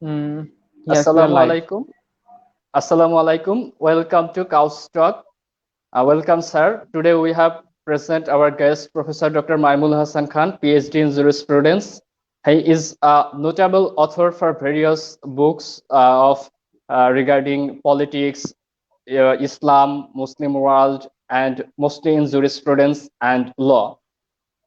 Mm, yes, we are Assalamu live. alaikum. Assalamu alaikum. Welcome to Chaos Talk. Welcome, sir. Today we have present our guest, Professor Dr. Maimul Hassan Khan, PhD in jurisprudence. He is a notable author for various books of regarding politics, Islam, Muslim world, and mostly in jurisprudence and law.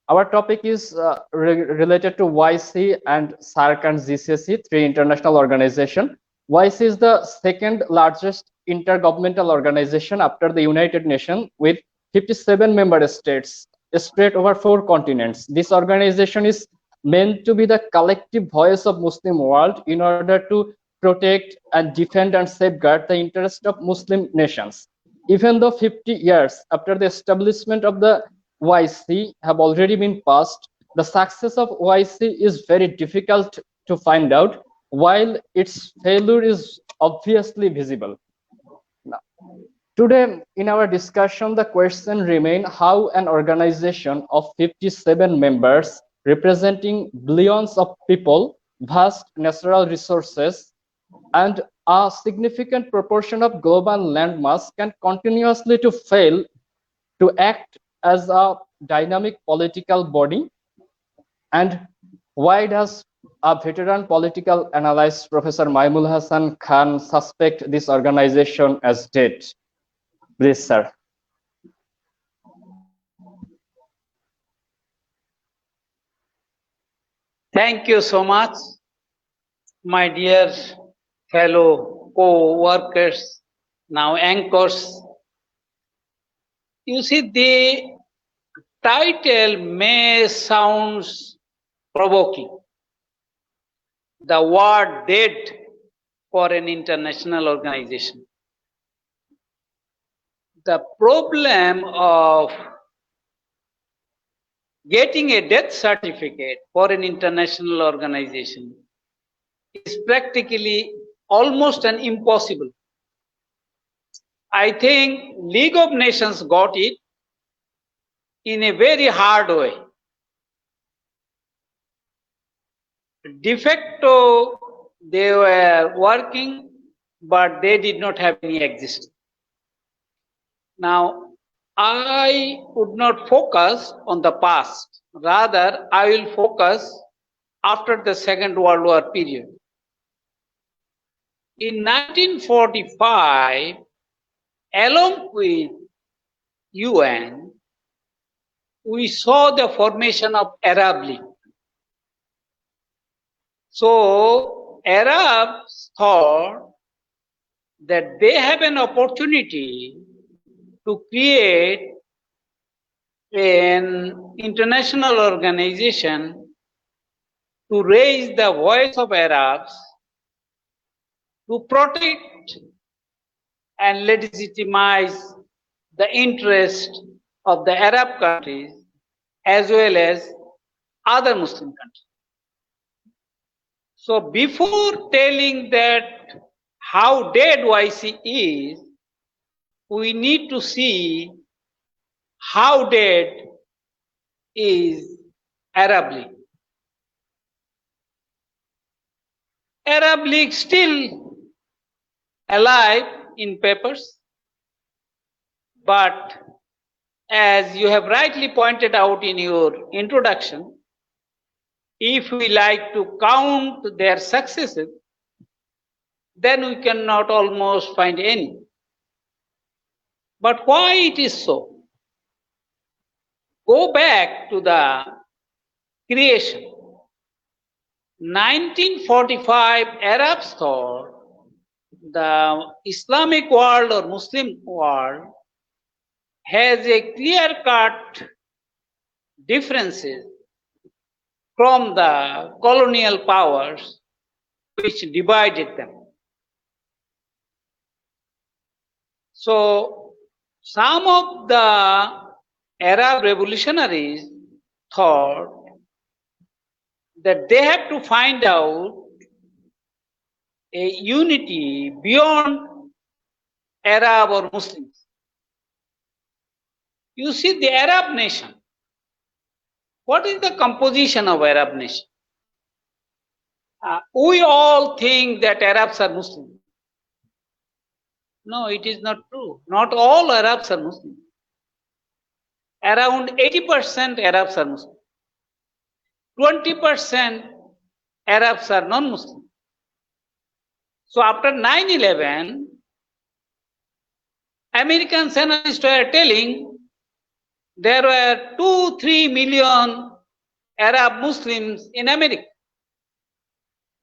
Our topic is related to YC and SARC and GCC, three international organizations. YC is the second largest intergovernmental organization after the United Nations with 57 member states spread over 4 continents. This organization is meant to be the collective voice of Muslim world in order to protect and defend and safeguard the interest of Muslim nations. Even though 50 years after the establishment of the YC have already been passed, the success of YC is very difficult to find out, while its failure is obviously visible. Now, today, in our discussion, the question remains how an organization of 57 members representing billions of people, vast natural resources, and a significant proportion of global landmass can continuously to fail to act as a dynamic political body, and why does a veteran political analyst Professor Maimul Hassan Khan suspect this organization as dead? Please, sir. Thank you so much, my dear fellow co-workers, now anchors. You see, the title may sound provoking. The word dead for an international organization. The problem of getting a death certificate for an international organization is practically almost an impossible. I think League of Nations got it in a very hard way. De facto, they were working, but they did not have any existence. Now, I would not focus on the past. Rather, I will focus after the Second World War period. In 1945, along with UN, we saw the formation of Arab League. So Arabs thought that they have an opportunity to create an international organization to raise the voice of Arabs, to protect and legitimize the interest of the Arab countries as well as other Muslim countries. So before telling that how dead YC is, we need to see how dead is Arab League. Arab League still alive in papers, but as you have rightly pointed out in your introduction, if we like to count their successes, then we cannot almost find any. But why it is so? Go back to the creation. 1945, Arabs thought the Islamic world or Muslim world has a clear-cut differences from the colonial powers which divided them. So some of the Arab revolutionaries thought that they have to find out a unity beyond Arab or Muslims. You see, the Arab nation, what is the composition of Arab nation? We all think that Arabs are Muslim. No, it is not true. Not all Arabs are Muslim. Around 80% Arabs are Muslim. 20% Arabs are non-Muslim. So after 9/11, American analysts were telling there were 2-3 million Arab Muslims in America.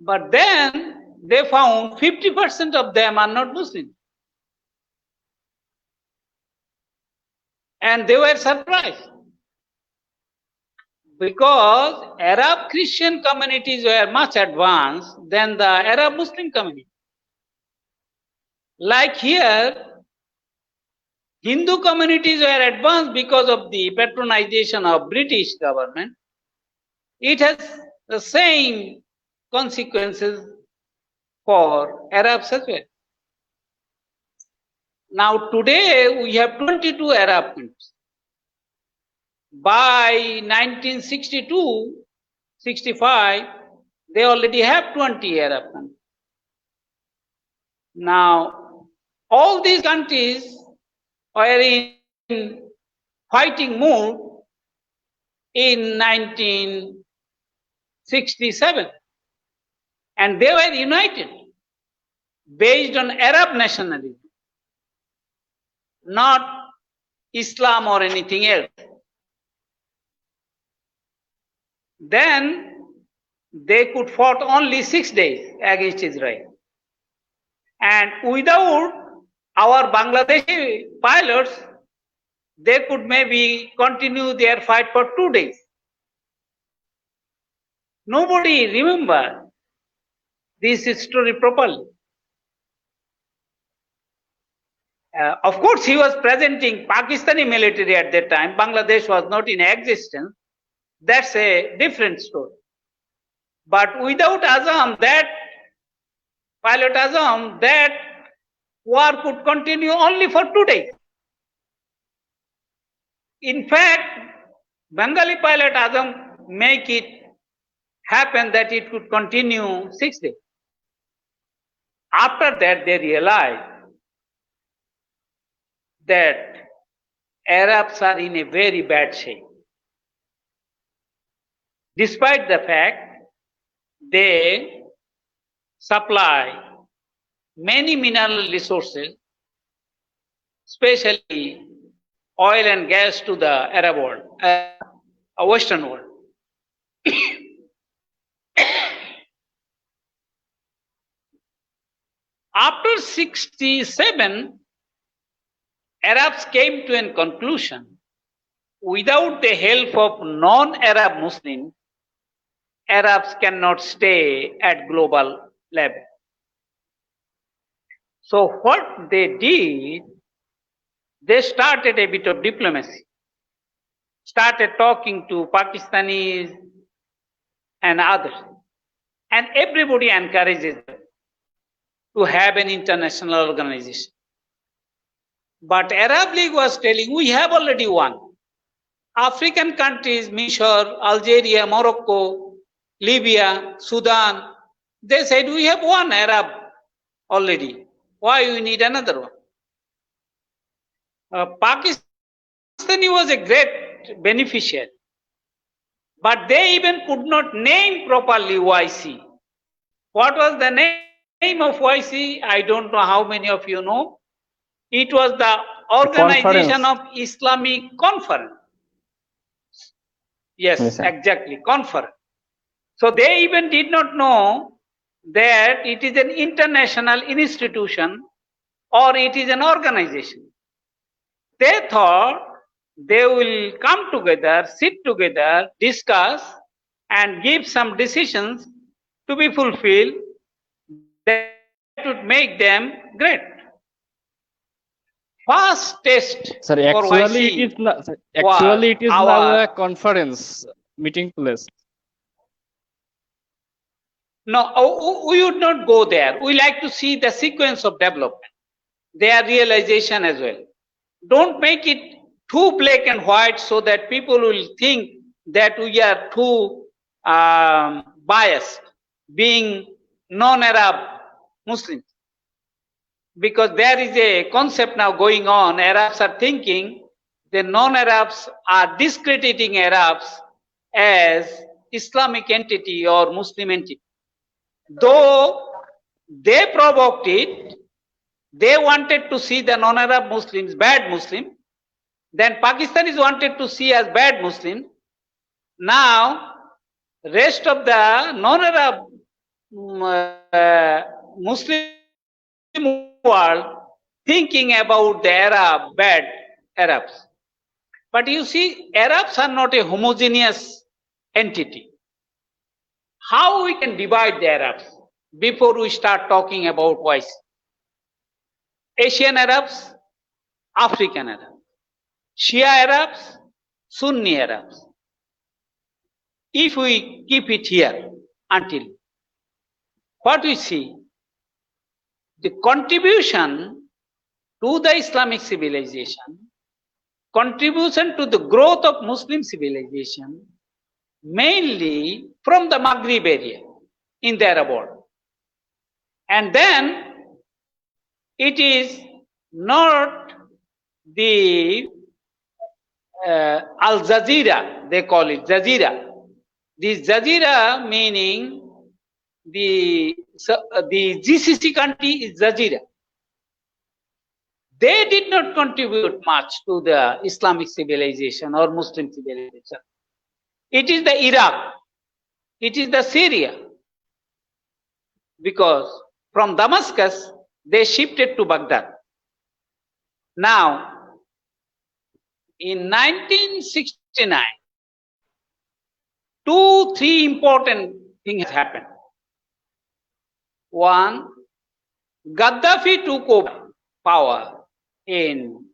But then they found 50% of them are not Muslim. And they were surprised. Because Arab Christian communities were much advanced than the Arab Muslim community. Like here, Hindu communities were advanced because of the patronization of British government. It has the same consequences for Arabs as well. Now today we have 22 Arab countries. By 1962-65, they already have 20 Arab countries. Now, all these countries were in fighting mood in 1967, and they were united based on Arab nationalism, not Islam or anything else. Then they could fight only 6 days against Israel. And without our Bangladeshi pilots, they could maybe continue their fight for 2 days. Nobody remembers this story properly. Of course, he was presenting Pakistani military at that time. Bangladesh was not in existence. That's a different story. But without Azam, that pilot Azam, that war could continue only for 2 days. In fact, Bengali pilot Azam make it happen that it could continue 6 days. After that, they realized that Arabs are in a very bad shape. Despite the fact they supply many mineral resources, especially oil and gas to the Arab world, Western world. After 67, Arabs came to a conclusion: without the help of non-Arab Muslims, Arabs cannot stay at global level. So what they did, they started a bit of diplomacy, started talking to Pakistanis and others, and everybody encourages them to have an international organization. But Arab League was telling, we have already one. African countries, Misr, Algeria, Morocco, Libya, Sudan, they said, we have one Arab already. Why we need another one? Pakistani was a great beneficiary, but they even could not name properly YC. What was the name of YC? I don't know how many of you know. It was the Organization of Islamic Conference. Yes, exactly, conference. So they even did not know that it is an international institution or it is an organization. They thought they will come together, sit together, discuss, and give some decisions to be fulfilled that would make them great. First test Sir, for actually YC it is not. Actually, it is now a conference meeting place. No, we would not go there. We like to see the sequence of development, their realization as well. Don't make it too black and white so that people will think that we are too biased. being non-Arab Muslims. Because there is a concept now going on, Arabs are thinking the non-Arabs are discrediting Arabs as Islamic entity or Muslim entity. Though they provoked it, they wanted to see the non-Arab Muslims bad Muslim, then Pakistanis wanted to see as bad Muslim. Now, rest of the non-Arab Muslim world thinking about the Arab, bad Arabs. But you see, Arabs are not a homogeneous entity. How we can divide the Arabs before we start talking about voice? Asian Arabs, African Arabs, Shia Arabs, Sunni Arabs. If we keep it here until what we see, the contribution to the Islamic civilization, contribution to the growth of Muslim civilization, mainly from the Maghrib area in the Arab world. And then it is not the Al Jazeera, they call it Jazeera. This Jazeera meaning the GCC country is Jazeera. They did not contribute much to the Islamic civilization or Muslim civilization. It is the Iraq, it is the Syria, because from Damascus they shifted to Baghdad. Now, in 1969, 2-3 important things happened. One, Gaddafi took over power in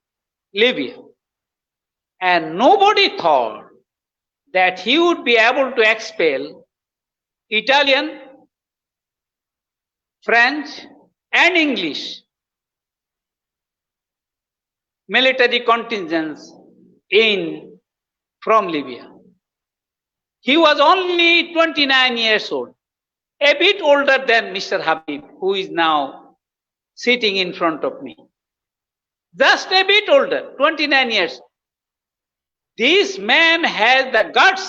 Libya, and nobody thought that he would be able to expel Italian, French, and English military contingents from Libya. He was only 29 years old, a bit older than Mr. Habib, who is now sitting in front of me. Just a bit older, 29 years. This man has the guts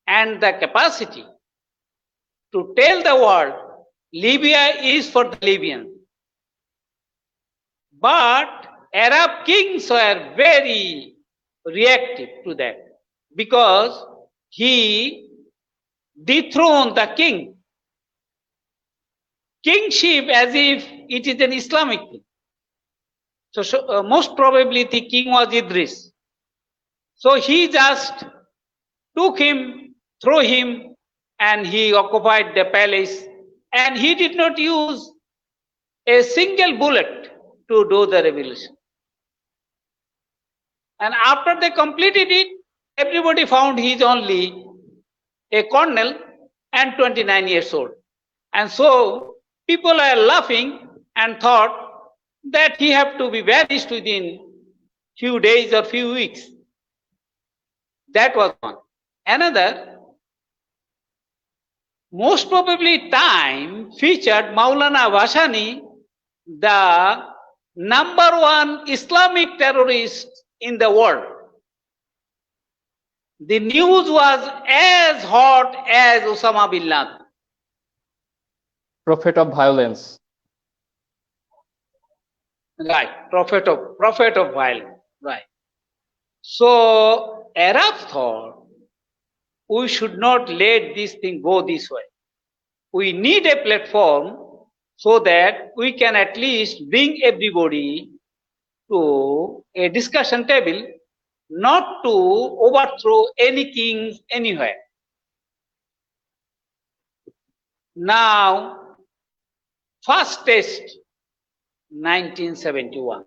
and the capacity to tell the world Libya is for the Libyans. But Arab kings were very reactive to that, because he dethroned the king. Kingship as if it is an Islamic thing. So most probably the king was Idris. So he just took him, threw him, and he occupied the palace, and he did not use a single bullet to do the revolution. And after they completed it, everybody found he is only a colonel and 29 years old. And so people are laughing and thought that he have to be vanished within few days or few weeks. That was one. Another, most probably Time featured Maulana Bashani, the #1 Islamic terrorist in the world. The news was as hot as Osama bin Laden. Prophet of violence. Right, prophet of violence. Right. So Arabs thought we should not let this thing go this way. We need a platform so that we can at least bring everybody to a discussion table, not to overthrow any kings anywhere. Now, first test, 1971.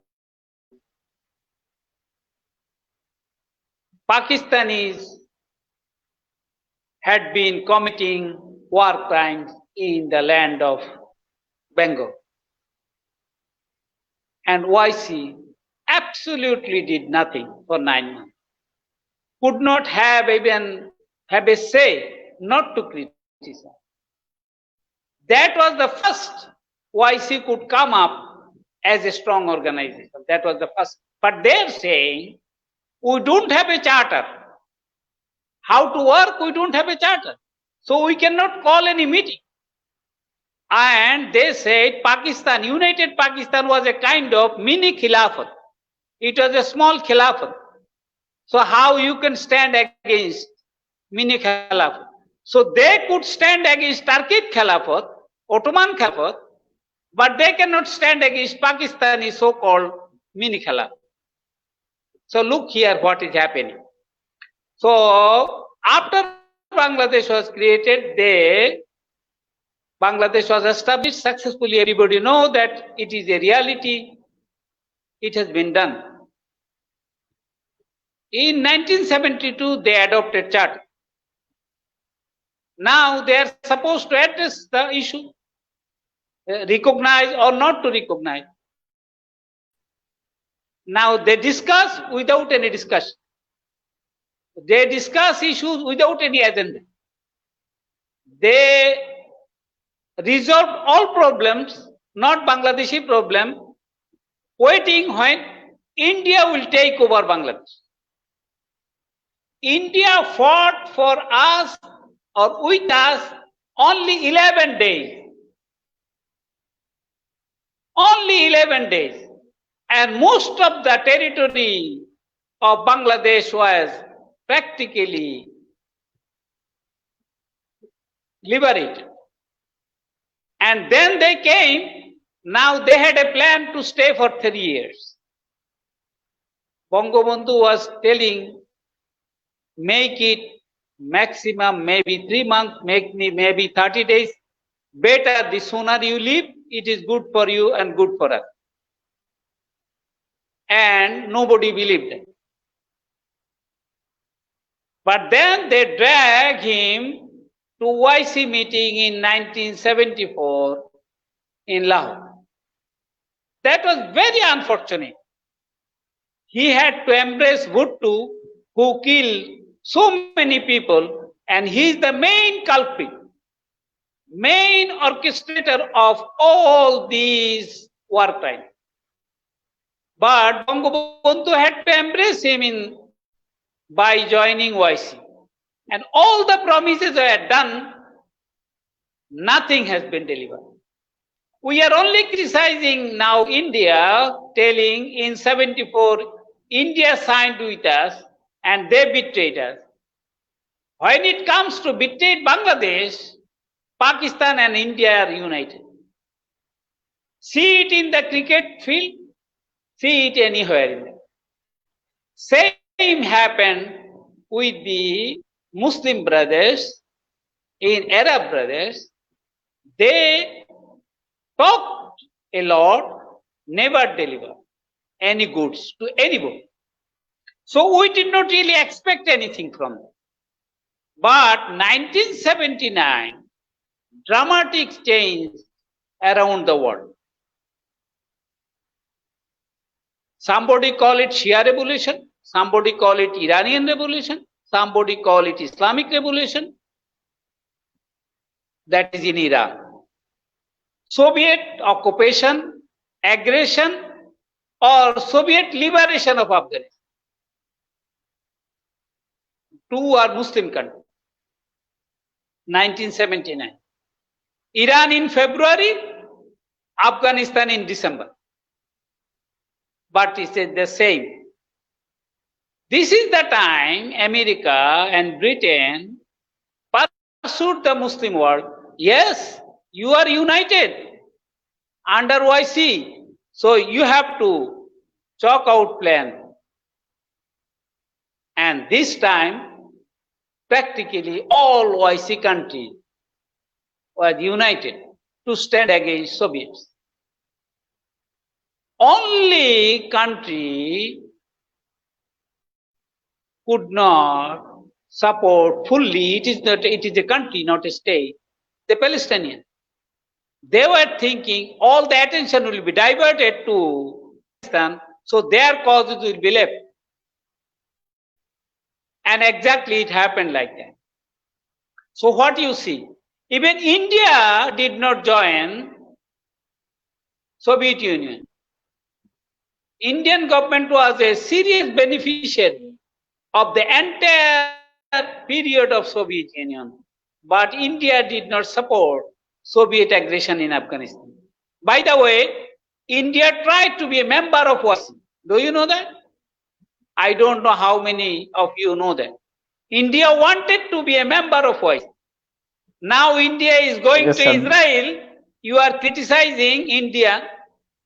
Pakistanis had been committing war crimes in the land of Bengal. And YC absolutely did nothing for 9 months. Could not have even have a say not to criticize. That was the first YC could come up as a strong organization. That was the first. But they're saying, we don't have a charter. How to work? We don't have a charter. So we cannot call any meeting. And they said Pakistan, United Pakistan was a kind of mini Khilafat. It was a small Khilafat. So how you can stand against mini Khilafat? So they could stand against Turkic Khilafat, Ottoman Khilafat, but they cannot stand against Pakistani so-called mini Khilafat. So look here what is happening. So after Bangladesh was created, Bangladesh was established successfully. Everybody know that it is a reality. It has been done. In 1972, they adopted charter. Now they are supposed to address the issue, recognize or not to recognize. Now they discuss without any discussion. They discuss issues without any agenda. They resolve all problems, not Bangladeshi problem, waiting when India will take over Bangladesh. India fought for us or with us only 11 days. Only 11 days. And most of the territory of Bangladesh was practically liberated. And then they came, now they had a plan to stay for 3 years. Bangabandhu was telling, make it maximum maybe 3 months, maybe 30 days. Better the sooner you leave, it is good for you and good for us. And nobody believed it. But then they dragged him to YC meeting in 1974 in Lahore. That was very unfortunate. He had to embrace Bhutto, who killed so many people, and he is the main culprit, main orchestrator of all these war crimes. But Bangabandhu had to embrace him by joining YC. And all the promises were done, nothing has been delivered. We are only criticizing now India, telling in 74, India signed with us and they betrayed us. When it comes to betrayed Bangladesh, Pakistan and India are united. See it in the cricket field, see it anywhere in there. Same happened with the Muslim brothers, in Arab brothers. They talked a lot, never delivered any goods to anybody. So we did not really expect anything from them. But 1979, dramatic change around the world. Somebody call it Shia revolution, somebody call it Iranian revolution, somebody call it Islamic revolution. That is in Iran. Soviet occupation, aggression, or Soviet liberation of Afghanistan. Two are Muslim countries. 1979. Iran in February, Afghanistan in December. But it's the same. This is the time America and Britain pursued the Muslim world. Yes, you are united under YC. So you have to chalk out plan. And this time, practically all YC countries were united to stand against Soviets. Only country could not support fully, it is a country, not a state, the Palestinians. They were thinking all the attention will be diverted to Palestine, so their causes will be left. And exactly it happened like that. So what you see, Even India did not join Soviet Union. Indian government was a serious beneficiary of the entire period of Soviet Union, but India did not support Soviet aggression in Afghanistan. By the way, India tried to be a member of OIC. Do you know that? I don't know how many of you know that. India wanted to be a member of OIC. Now India is going Yes, to sir. Israel. You are criticizing India,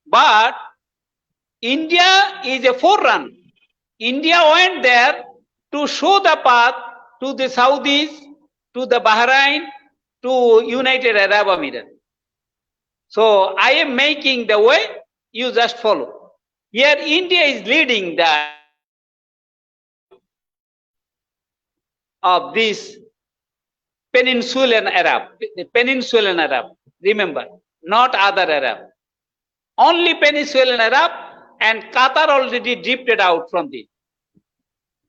but India is a forerunner. India went there to show the path to the Saudis, to the Bahrain, to United Arab Emirates. So I am making the way, you just follow. Here India is leading the of this Peninsulan Arab, remember, not other Arab. Only Peninsulan Arab, and Qatar already drifted out from this.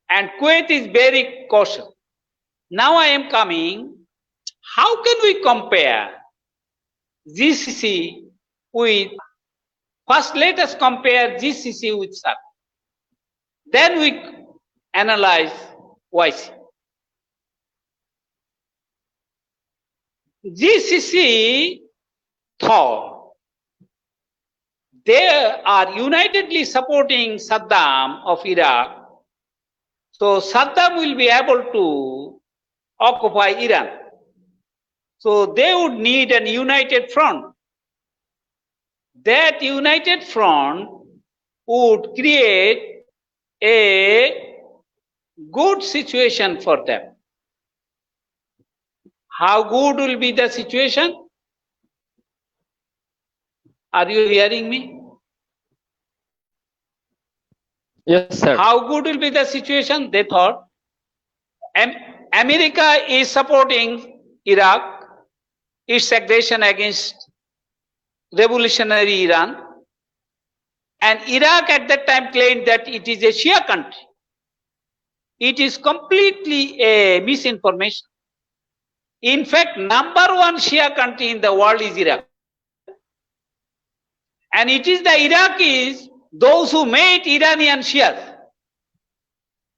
And Kuwait is very cautious. Now I am coming, how can we compare GCC with, first let us compare GCC with SAARC. Then we analyze OIC. GCC thought they are unitedly supporting Saddam of Iraq, so Saddam will be able to occupy Iran. So they would need a united front. That united front would create a good situation for them. How good will be the situation? Are you hearing me? Yes, sir. How good will be the situation? They thought America is supporting Iraq, its aggression against revolutionary Iran, and Iraq at that time claimed that it is a Shia country. It is completely a misinformation. In fact, number one Shia country in the world is Iraq. And it is the Iraqis, those who made Iranian Shias.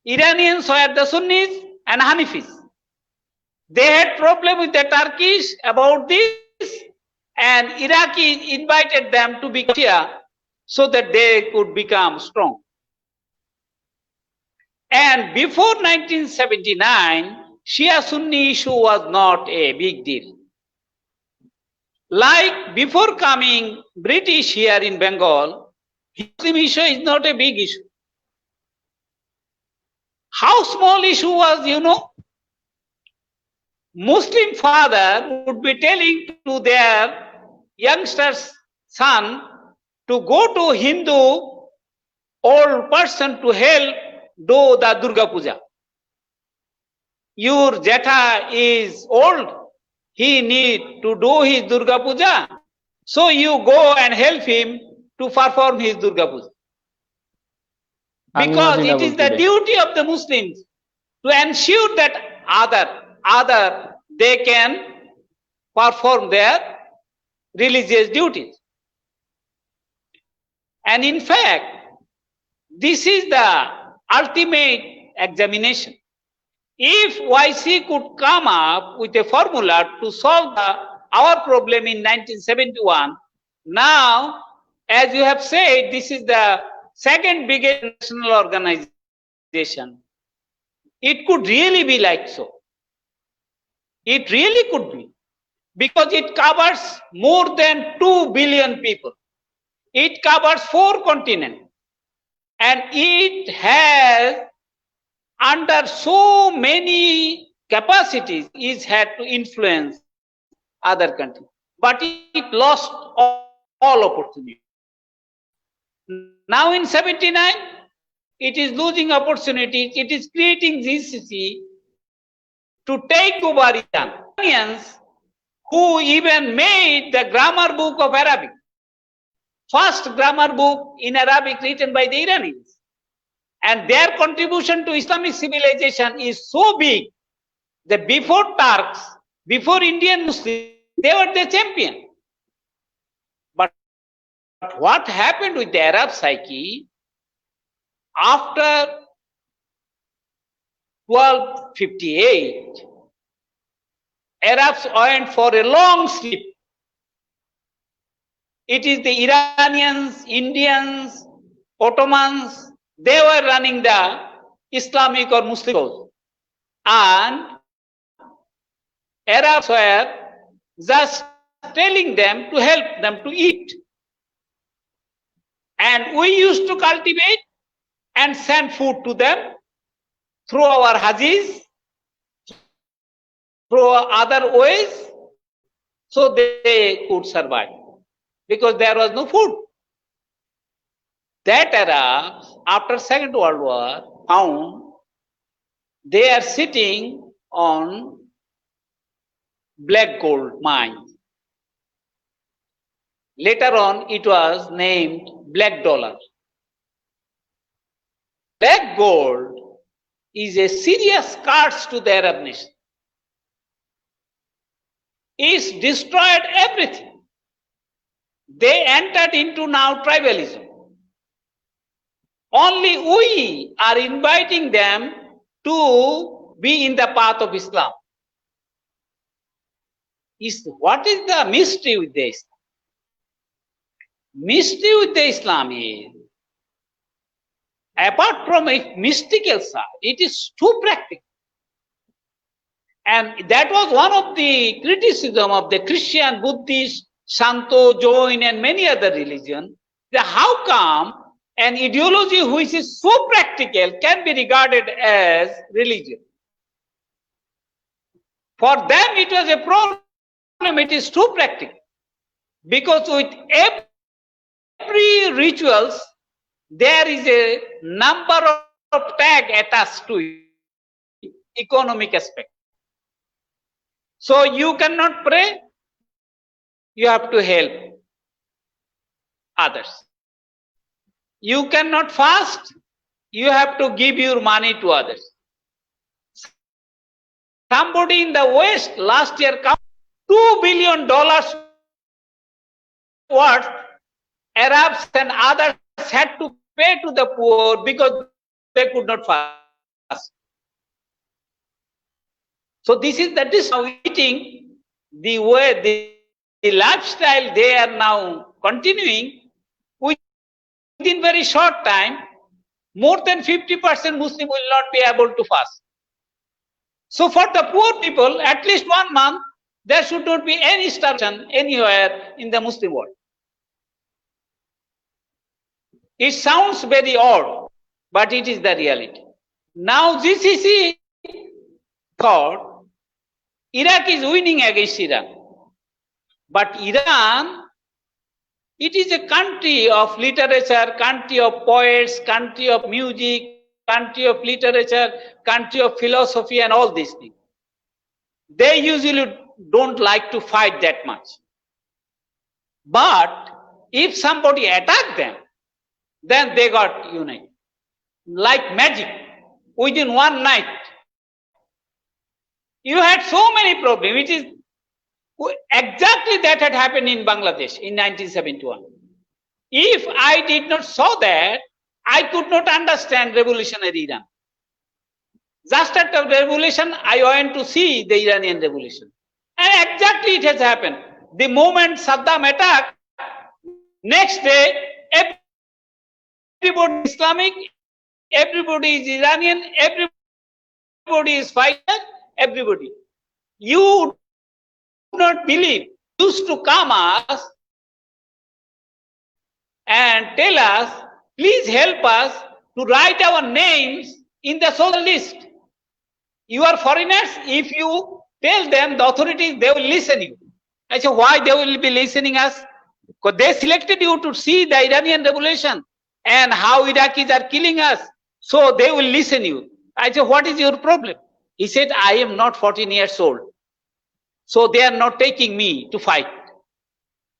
Iranians were the Sunnis and Hanifis. They had problem with the Turkish about this, and Iraqis invited them to be Shia so that they could become strong. And before 1979, Shia-Sunni issue was not a big deal. Like before coming British here in Bengal, Muslim issue is not a big issue. How small issue was, you know? Muslim father would be telling to their youngster's son to go to Hindu old person to help do the Durga Puja. Your Jetha is old, he need to do his Durga Puja, so you go and help him to perform his Durga Puja. Because it is the duty of the Muslims to ensure that other they can perform their religious duties. And in fact, this is the ultimate examination. If YC could come up with a formula to solve our problem in 1971, now, as you have said, this is the second biggest national organization. It could really be like so. It really could be, because it covers more than 2 billion people. It covers 4 continents, and it has under so many capacities is had to influence other countries, but it lost all opportunity. Now in 79, it is losing opportunities. It is creating GCC to take over Iran. Iranians who even made the grammar book of Arabic, first grammar book in Arabic written by the Iranians. And their contribution to Islamic civilization is so big that before Turks, Before Indian Muslims, they were the champion. But what happened with the Arab psyche after 1258? Arabs went for a long sleep. It is the Iranians, Indians, Ottomans, they were running the Islamic or Muslim shows. And Arabs were just telling them to help them to eat. And we used to cultivate and send food to them through our hajis, through other ways, so they could survive because there was no food. That Arabs, after Second World War, found they are sitting on black gold mines. Later on, it was named black dollar. Black gold is a serious curse to the Arab nation. It's destroyed everything. They entered into now tribalism. Only we are inviting them to be in the path of Islam. What is the mystery with the Islam? Mystery with the Islam is, apart from a mystical side, it is too practical. And that was one of the criticism of the Christian, Buddhist, Shanto, Jain, and many other religions. How come an ideology which is so practical can be regarded as religion? For them, it was a problem. It is too practical. Because with every rituals, there is a number of tag attached to it, economic aspect. So you cannot pray, you have to help others. You cannot fast, you have to give your money to others. Somebody in the West last year counted $2 billion worth Arabs and others had to pay to the poor because they could not fast. So this is now eating the way the lifestyle they are now continuing. Within very short time, more than 50% Muslim will not be able to fast. So for the poor people, at least 1 month, there should not be any starvation anywhere in the Muslim world. It sounds very odd, but it is the reality. Now GCC thought Iraq is winning against Iran. But Iran, it is a country of literature, country of poets, country of music, country of literature, country of philosophy, and all these things. They usually don't like to fight that much. But if somebody attacked them, then they got united. Like magic, within one night. You had so many problems. It is exactly that had happened in Bangladesh in 1971. If I did not saw that, I could not understand revolutionary Iran. Just after the revolution, I went to see the Iranian revolution. And exactly it has happened. The moment Saddam attacked, next day, everybody is Islamic, everybody is Iranian, everybody is fighter, everybody. You do not believe, used to come us and tell us, please help us to write our names in the social list. You are foreigners, if you tell them, the authorities, they will listen you. I said, why they will be listening us? Because they selected you to see the Iranian revolution and how Iraqis are killing us. So they will listen you. I said, what is your problem? He said, I am not 14 years old. So they are not taking me to fight.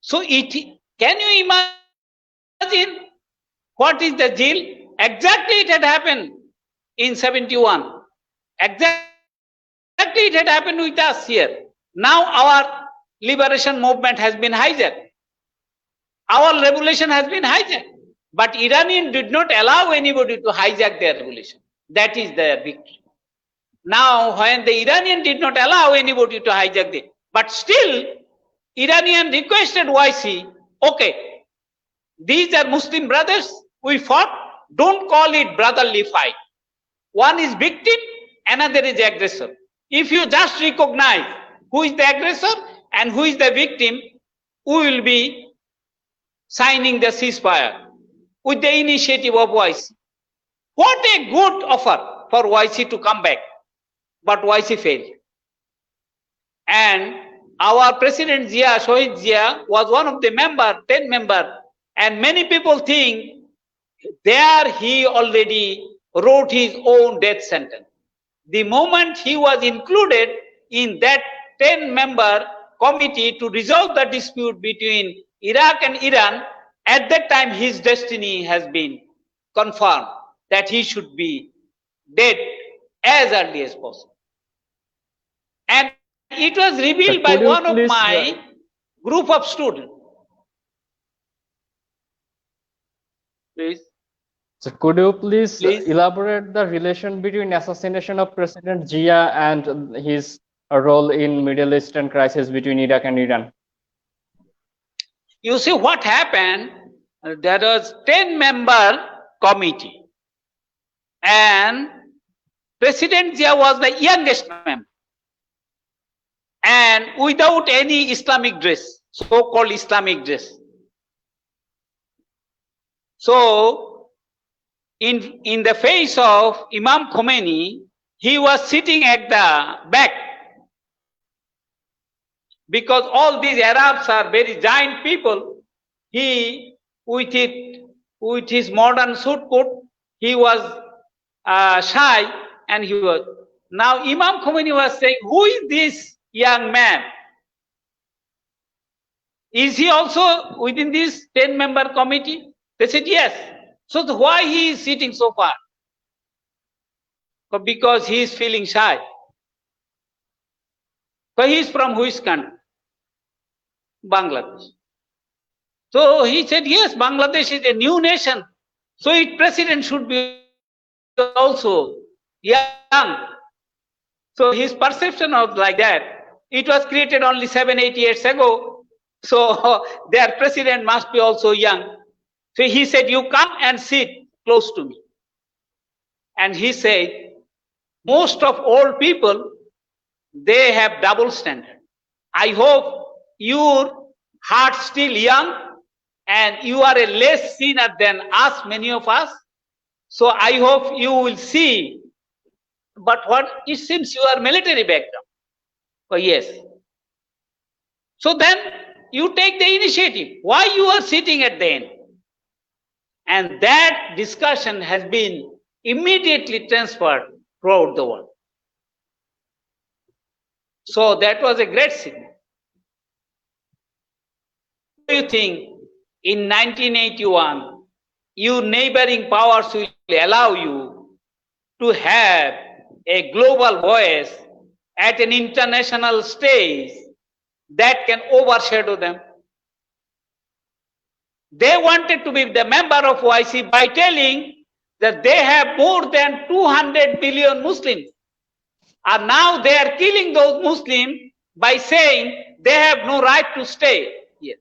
So can you imagine what is the jail? Exactly it had happened in 71. Exactly it had happened with us here. Now our liberation movement has been hijacked. Our revolution has been hijacked. But Iranian did not allow anybody to hijack their revolution. That is their victory. Now, when the Iranian did not allow anybody to hijack it, but still, Iranian requested YC, okay, these are Muslim brothers, we fought, don't call it brotherly fight. One is victim, another is aggressor. If you just recognize who is the aggressor and who is the victim, we will be signing the ceasefire with the initiative of YC. What a good offer for YC to come back. But YC failed. And our President Zia, Shohid Zia, was one of the 10 members, and many people think there he already wrote his own death sentence. The moment he was included in that 10-member committee to resolve the dispute between Iraq and Iran, at that time his destiny has been confirmed that he should be dead as early as possible. And it was revealed by one of my group of students. Please. So could you please elaborate the relation between assassination of President Zia and his role in Middle Eastern crisis between Iraq and Iran? You see what happened, there was 10-member committee and President Zia was the youngest member and without any Islamic dress, so-called Islamic dress. So in the face of Imam Khomeini, he was sitting at the back because all these Arabs are very giant people. He, with his modern suit coat, he was shy, and he was. Now Imam Khomeini was saying, who is this young man? Is he also within this 10-member committee? They said yes. So why he is sitting so far? Because he is feeling shy. So he is from which country? Bangladesh. So he said, yes, Bangladesh is a new nation. So its president should be also young. So his perception was like that. It was created only 7-8 years ago. So their president must be also young. So he said, you come and sit close to me. And he said, most of old people, they have double standard. I hope your heart still young and you are a less sinner than us, many of us. So I hope you will see. But what it seems you are military background. Oh yes. So then you take the initiative. Why you are sitting at the end? And that discussion has been immediately transferred throughout the world. So that was a great signal. Do you think in 1981, your neighboring powers will allow you to have a global voice at an international stage that can overshadow them? They wanted to be the member of OIC by telling that they have more than 200 million Muslims. And now they are killing those Muslims by saying they have no right to stay here.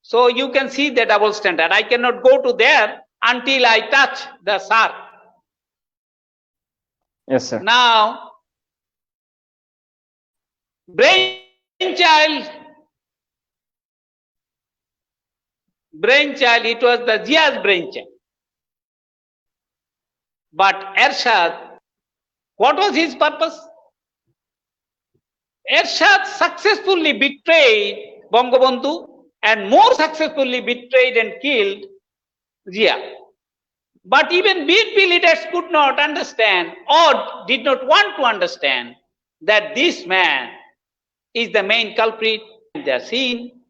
So you can see the double standard. I cannot go to there until I touch the SARC. Yes, sir. Now, brainchild, it was the Zia's brainchild. But Ershad, what was his purpose? Ershad successfully betrayed Bangabandhu and more successfully betrayed and killed Zia. But even BNP leaders could not understand or did not want to understand that this man is the main culprit. They are seen,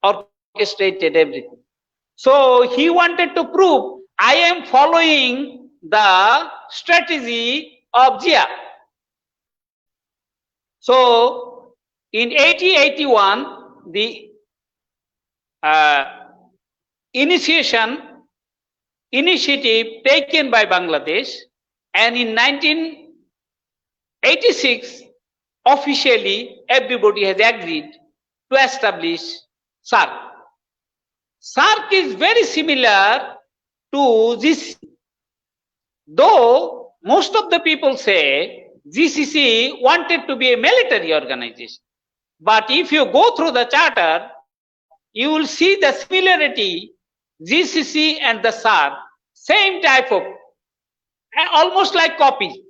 orchestrated everything. So he wanted to prove, I am following the strategy of Zia. So In 1881, the initiative taken by Bangladesh, and in 1986, officially everybody has agreed to establish SARC. SARC is very similar to this, though most of the people say GCC wanted to be a military organization. But if you go through the charter, you will see the similarity, GCC and the SARC, same type of, almost like copy.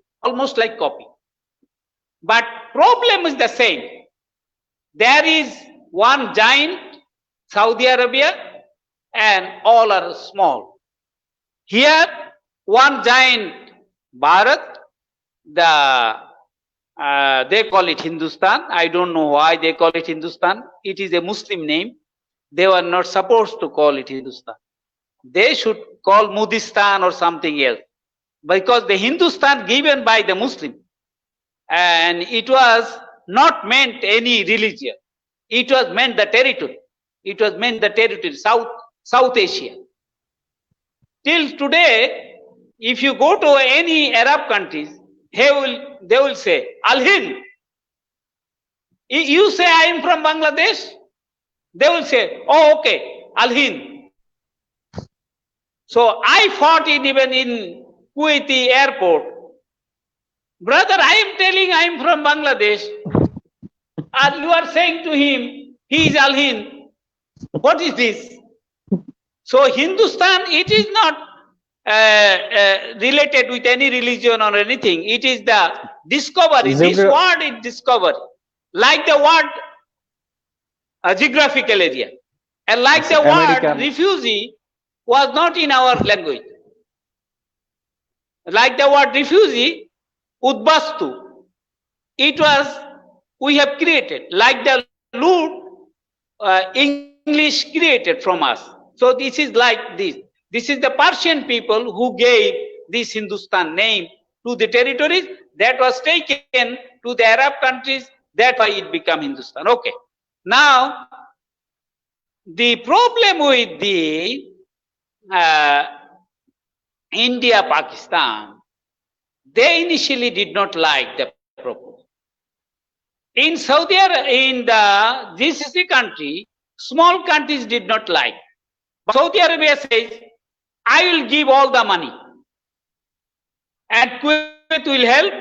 But problem is the same. There is one giant, Saudi Arabia, and all are small. Here, one giant, Bharat, they call it Hindustan. I don't know why they call it Hindustan. It is a Muslim name. They were not supposed to call it Hindustan. They should call Mudistan or something else, because the Hindustan given by the Muslim, and it was not meant any religion. It was meant the territory. It was meant the territory, South Asia. Till today, if you go to any Arab countries, they will say, Al-Hind. You say, I am from Bangladesh. They will say, oh, okay, Al-Hind. So I fought even in Kuwaiti airport. Brother, I am telling I am from Bangladesh. And you are saying to him, he is Al-Hind. What is this? So Hindustan, it is not related with any religion or anything. It is the discovery. This word is discovery. Like the word geographical area. And like the word refugee was not in our language. Like the word refugee, Udbastu, it was, we have created. Like the Lut, English created from us. So this is like this. This is the Persian people who gave this Hindustan name to the territories that was taken to the Arab countries. That's why it became Hindustan. Okay. Now, the problem with the India, Pakistan, they initially did not like the proposal. In Saudi Arabia, in the GCC country, small countries did not like. But Saudi Arabia says, I will give all the money. And Kuwait will help,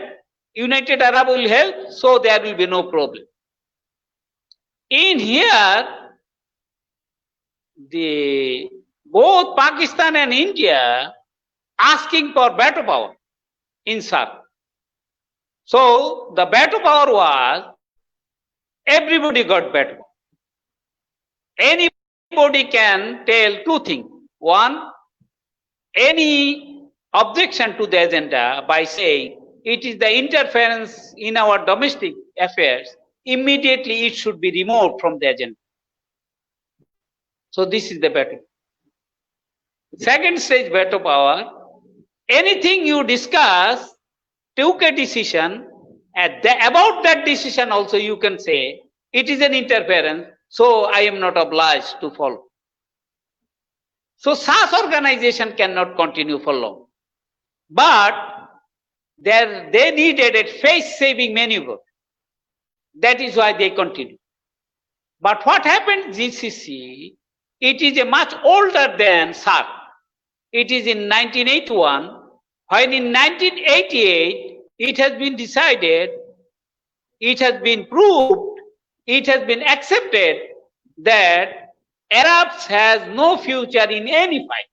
United Arab will help, so there will be no problem. In here, both Pakistan and India asking for veto power in SARC. So the veto power was, everybody got veto power. Anybody can tell two things. One, any objection to the agenda by saying it is the interference in our domestic affairs, immediately it should be removed from the agenda. So this is the veto. Second stage veto power, anything you discuss, took a decision, about that decision also you can say, it is an interference, so I am not obliged to follow. So SAS organization cannot continue for long. But they needed a face-saving maneuver. That is why they continued. But what happened GCC, it is a much older than SARC. It is in 1981, when in 1988, it has been decided, it has been proved, it has been accepted that Arabs has no future in any fight.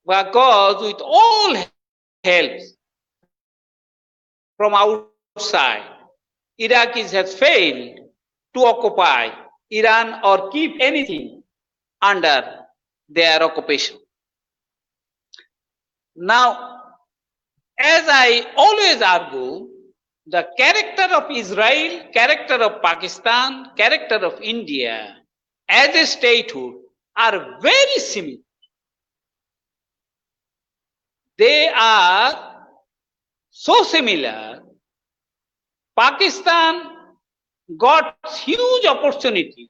Because with all helps from outside, Iraqis has failed to occupy Iran or keep anything under their occupation. Now, as I always argue, the character of Israel, character of Pakistan, character of India as a statehood are very similar. They are so similar Pakistan got huge opportunity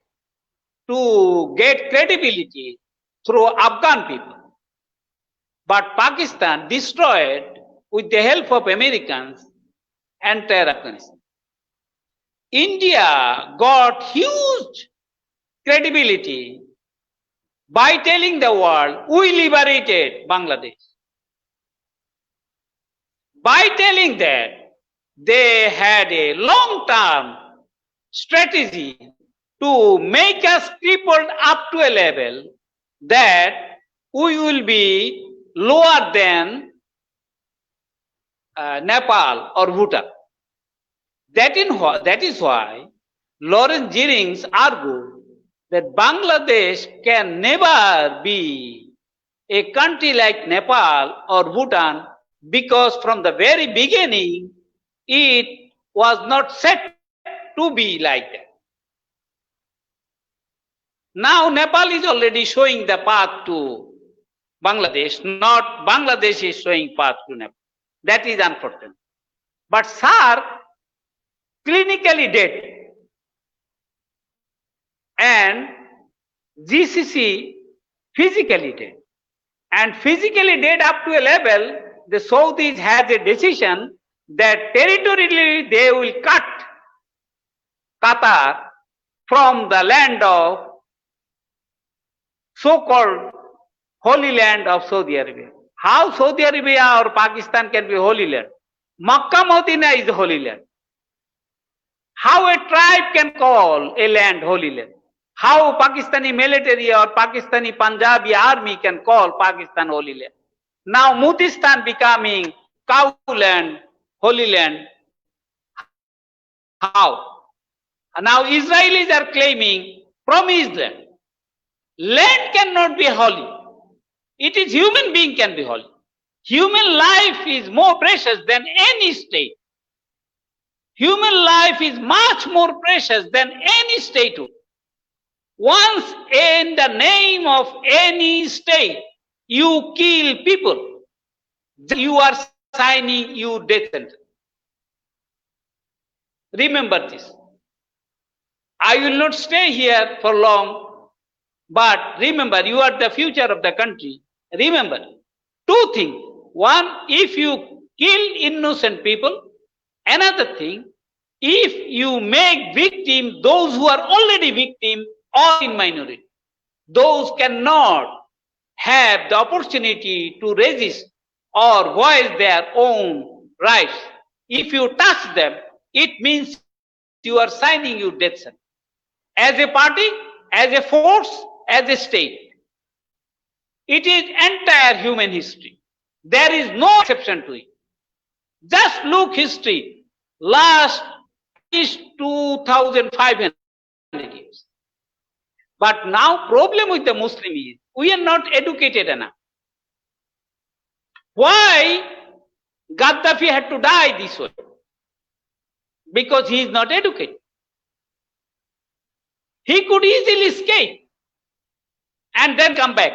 to get credibility through Afghan people. But Pakistan destroyed, with the help of Americans, entire Afghanistan. India got huge credibility by telling the world, we liberated Bangladesh. By telling that, they had a long-term strategy to make us crippled up to a level that we will be lower than Nepal or Bhutan. That is why Lawrence Jennings argued that Bangladesh can never be a country like Nepal or Bhutan, because from the very beginning it was not set to be like that. Now Nepal is already showing the path to Bangladesh, not Bangladesh is showing path to Nepal. That is unfortunate. But SAARC clinically dead and GCC physically dead. And physically dead up to a level, the Saudis had a decision that territorially they will cut Qatar from the land of so-called Holy Land of Saudi Arabia. How Saudi Arabia or Pakistan can be Holy Land? Makkah Medina is the Holy Land. How a tribe can call a land Holy Land? How Pakistani military or Pakistani Punjabi army can call Pakistan Holy Land? Now Mudistan becoming cow land, Holy Land. How? Now Israelis are claiming promised land. Land cannot be holy. It is human being can be holy. Human life is more precious than any state. Human life is much more precious than any statehood. Once in the name of any state, you kill people, you are signing your death sentence. Remember this. I will not stay here for long, but remember, you are the future of the country. Remember, two things. One, if you kill innocent people. Another thing, if you make victim those who are already victim or in minority, those cannot have the opportunity to resist or voice their own rights. If you touch them, it means you are signing your death sentence. As a party, as a force, as a state. It is entire human history. There is no exception to it. Just look history. Last is 2,500 years. But now problem with the Muslim is we are not educated enough. Why Gaddafi had to die this way? Because he is not educated. He could easily escape and then come back.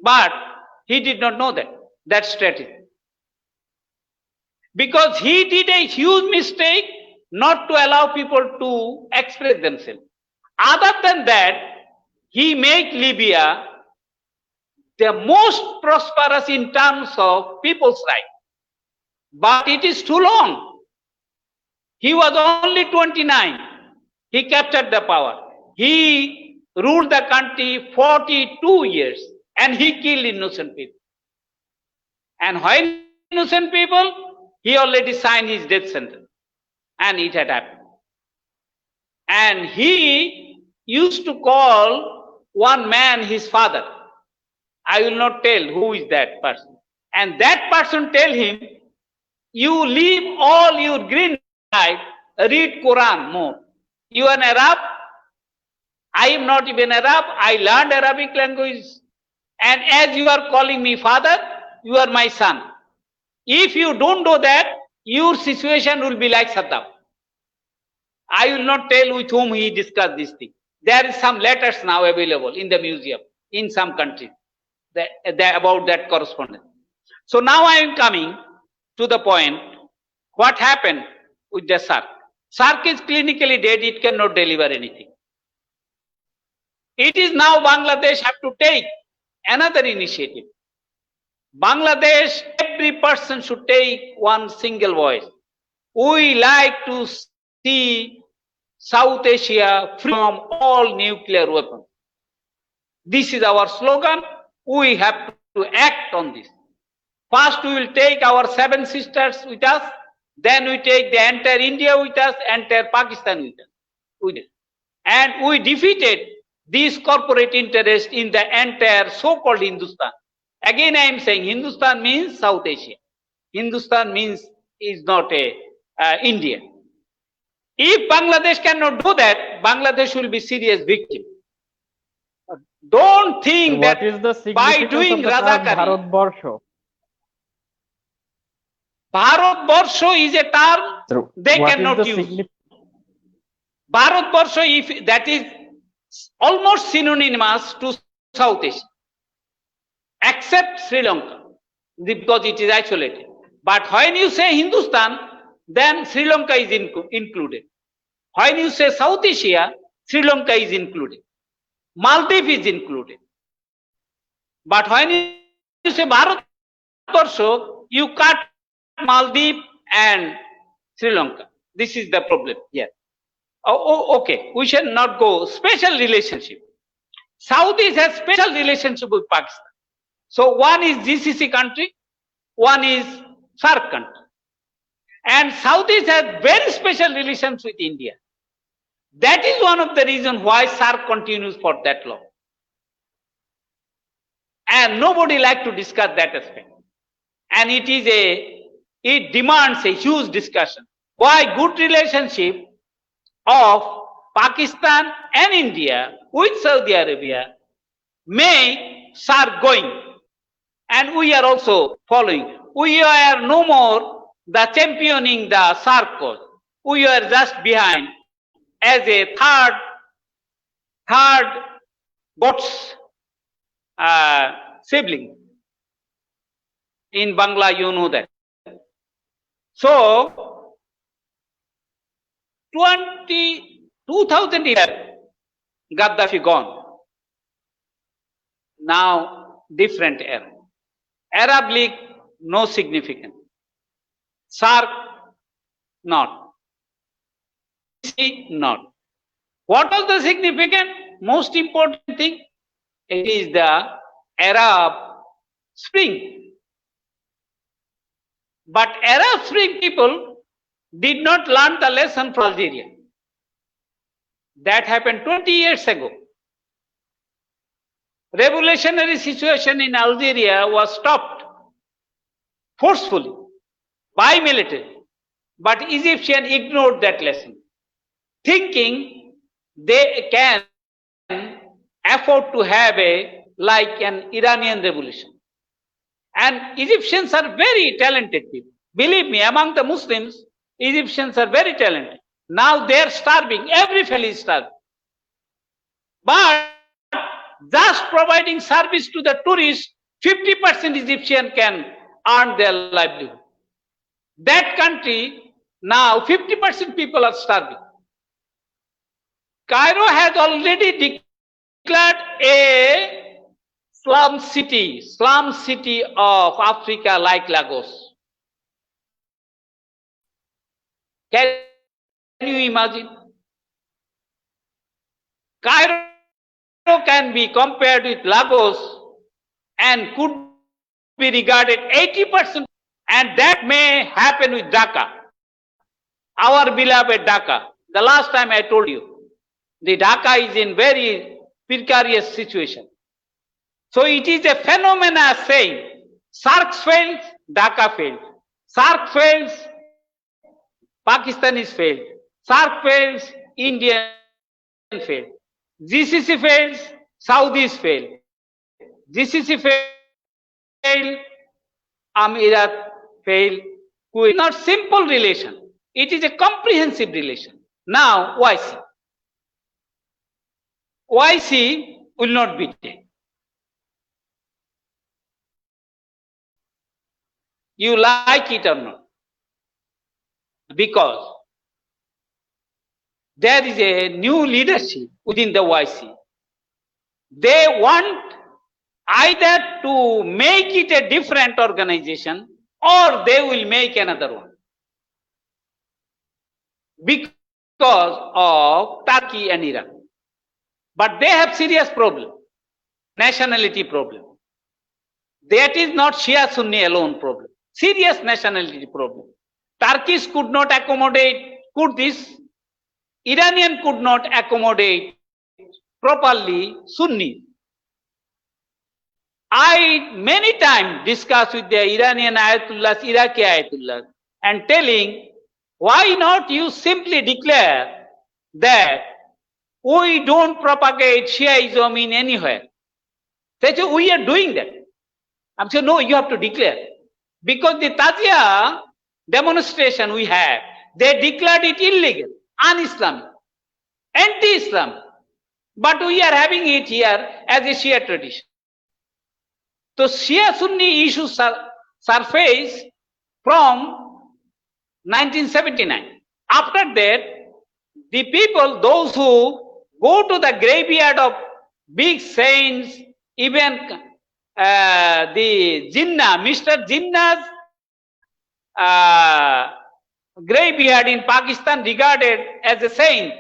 But he did not know that strategy. Because he did a huge mistake not to allow people to express themselves. Other than that, he made Libya the most prosperous in terms of people's rights. But it is too long. He was only 29. He captured the power. He ruled the country 42 years and he killed innocent people. And when innocent people, he already signed his death sentence. And it had happened. And he used to call one man his father. I will not tell who is that person. And that person tell him, you leave all your green life, read Quran more. You are an Arab. I am not even Arab. I learned Arabic language. And as you are calling me father, you are my son. If you don't do that, your situation will be like Saddam. I will not tell with whom he discussed this thing. There is some letters now available in the museum in some countries about that correspondence. So now I am coming to the point. What happened? with the SARC. SARC is clinically dead, it cannot deliver anything. It is now Bangladesh have to take another initiative. Bangladesh, every person should take one single voice. We like to see South Asia free from all nuclear weapons. This is our slogan. We have to act on this. First, we will take our 7 sisters with us. Then we take the entire India with us, entire Pakistan with us. And we defeated these corporate interests in the entire so-called Hindustan. Again, I am saying Hindustan means South Asia. Hindustan means is not a India. If Bangladesh cannot do that, Bangladesh will be serious victim. Don't think What that is the by significance doing of the term Razakari, Bharatbarsha? Bharatbarsha is a term So they what is cannot the use. Bharatbarsha, if that is almost synonymous to South Asia, except Sri Lanka, because it is isolated. But when you say Hindustan, then Sri Lanka is included. When you say South Asia, Sri Lanka is included. Maldives is included. But when you say Bharatbarsha, you cut Maldives and Sri Lanka. This is the problem here. Okay, we shall not go. Special relationship. Saudis has special relationship with Pakistan. So one is GCC country, one is SARC country. And Saudis have very special relations with India. That is one of the reasons why SARC continues for that long. And nobody like to discuss that aspect. And it demands a huge discussion. Why good relationship of Pakistan and India with Saudi Arabia may SARC going. And we are also following. We are no more the championing the SARC cause. We are just behind as a third God's sibling. In Bangla, you know that. So, 2011, Gaddafi gone. Now, different era. Arab League, no significance. SARC, not. Not. What was the significant? Most important thing, it is the Arab Spring. But Arab Spring people did not learn the lesson from Algeria. That happened 20 years ago. Revolutionary situation in Algeria was stopped forcefully by military. But Egyptians ignored that lesson, thinking they can afford to have like an Iranian revolution. And Egyptians are very talented people. Believe me, among the Muslims, Egyptians are very talented. Now they are starving. Every family is starving. But just providing service to the tourists, 50% Egyptian can earn their livelihood. That country, now 50% people are starving. Cairo has already declared a slum city of Africa like Lagos. Can you imagine? Cairo can be compared with Lagos and could be regarded 80%, and that may happen with Dhaka, our beloved Dhaka. The last time I told you, the Dhaka is in very precarious situation. So it is a phenomena saying, SARC fails, Dhaka fails. SARC fails, Pakistan is failed. SARC fails, India failed. GCC fails, Saudis fail. GCC fail, Emirat fail. Kuwait. Not simple relation. It is a comprehensive relation. Now, YC. YC will not be taken. You like it or not? Because there is a new leadership within the YC. They want either to make it a different organization or they will make another one because of Turkey and Iran. But they have serious problem, nationality problem. That is not Shia Sunni alone problem, serious nationality problem. Turkish could not accommodate Kurdish, Iranian could not accommodate properly Sunni. I many times discuss with the Iranian Ayatollahs, Iraqi Ayatollahs, and telling, why not you simply declare that we don't propagate Shiaism in anywhere. They say, we are doing that. I'm saying, no, you have to declare. Because the Tazia demonstration we have, they declared it illegal, un-Islamic, anti-Islam. But we are having it here as a Shia tradition. So Shia Sunni issues surfaced from 1979. After that, the people, those who go to the graveyard of big saints, even the Jinnah, Mr. Jinnah's graveyard in Pakistan regarded as a saint.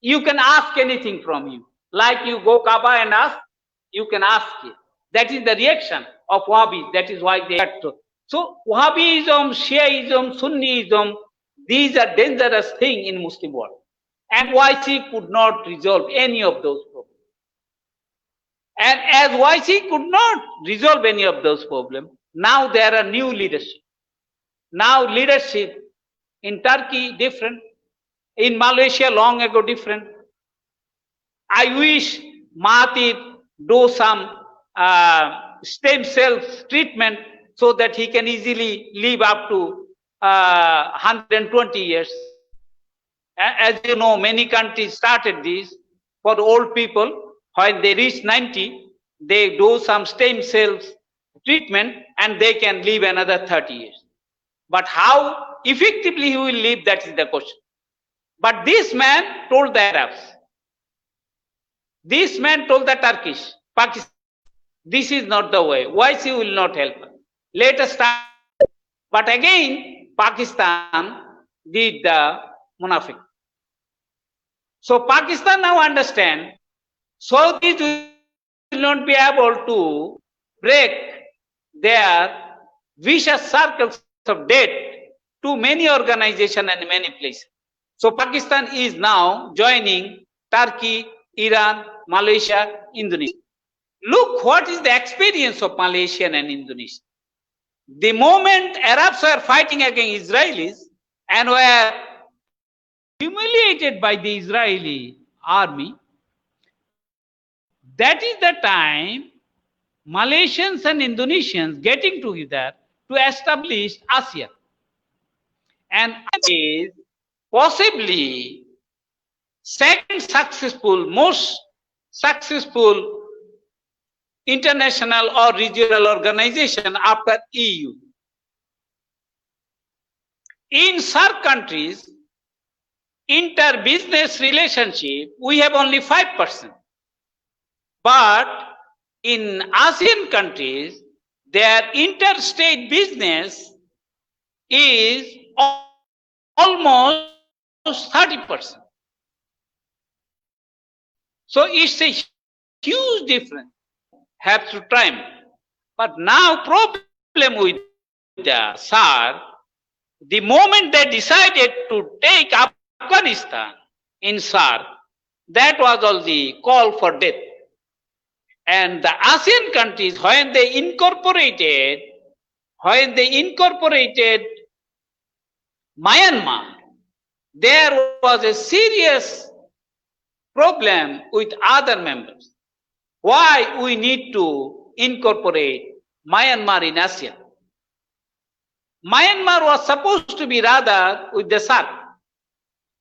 You can ask anything from him. Like you go Kaaba and ask, you can ask it. That is the reaction of Wahhabis. That is why they had to. So Wahhabism, Shiaism, Sunniism, these are dangerous things in Muslim world. And YC could not resolve any of those problems. And as YC could not resolve any of those problems, now there are new leadership. Now leadership in Turkey different, in Malaysia long ago different. I wish Mahathir do some stem cells treatment so that he can easily live up to 120 years. As you know, many countries started this for old people. When they reach 90, they do some stem cells treatment and they can live another 30 years. But how effectively he will live, that is the question. But this man told the Arabs, this man told the Turkish, Pakistan, this is not the way. YC will not help us. Let us start. But again, Pakistan did the munafiq. So Pakistan now understand, so these will not be able to break their vicious circles of debt to many organizations and many places. So Pakistan is now joining Turkey, Iran, Malaysia, Indonesia. Look what is the experience of Malaysia and Indonesia. The moment Arabs were fighting against Israelis and were humiliated by the Israeli army, that is the time Malaysians and Indonesians getting together to establish ASEAN. And is possibly second successful, most successful international or regional organization after EU. In SAARC countries, inter-business relationship, we have only 5%. But in ASEAN countries, their interstate business is almost 30%. So it's a huge difference. Have to try. But now problem with the SAARC, the moment they decided to take Afghanistan in SAARC, that was all the call for death. And the ASEAN countries, when they incorporated Myanmar, there was a serious problem with other members. Why we need to incorporate Myanmar in ASEAN? Myanmar was supposed to be rather with the SAARC,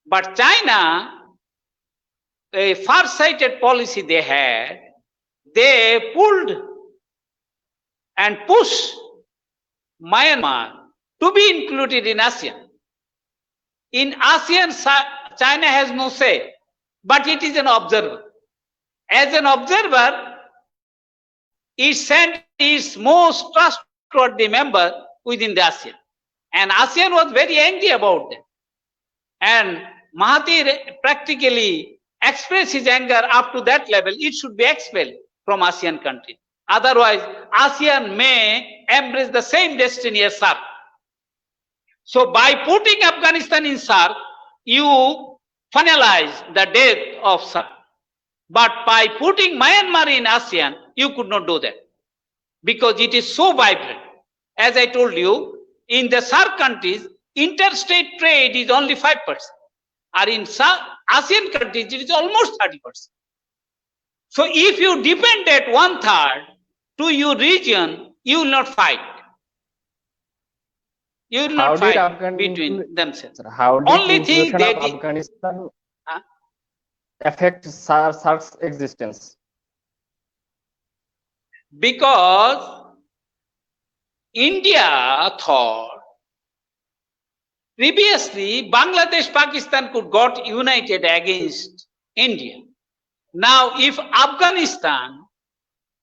but China, a far-sighted policy they had, they pulled and pushed Myanmar to be included in ASEAN. In ASEAN China has no say, but it is an observer. As an observer, it sent its most trustworthy member within the ASEAN. And ASEAN was very angry about that. And Mahathir practically expressed his anger up to that level. It should be expelled from ASEAN countries. Otherwise, ASEAN may embrace the same destiny as SAARC. So by putting Afghanistan in SAARC, you finalize the death of SAARC. But by putting Myanmar in ASEAN, you could not do that because it is so vibrant. As I told you, in the SAARC countries, interstate trade is only 5%. Or in ASEAN countries, it is almost 30%. So if you depend at 1/3 to your region, you will not fight. You will not fight between themselves. How did only thing they did, Afghanistan affect SAARC's existence? Because India thought previously Bangladesh, Pakistan could got united against India. Now if Afghanistan,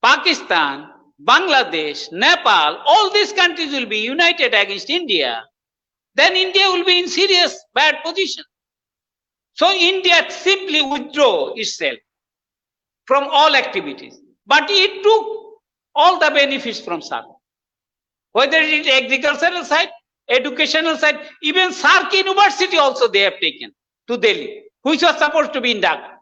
Pakistan, Bangladesh, Nepal, all these countries will be united against India, then India will be in serious bad position. So India simply withdrew itself from all activities, but it took all the benefits from SAARC. Whether it is agricultural side, educational side, even SAARC University also they have taken to Delhi, which was supposed to be in Dhaka.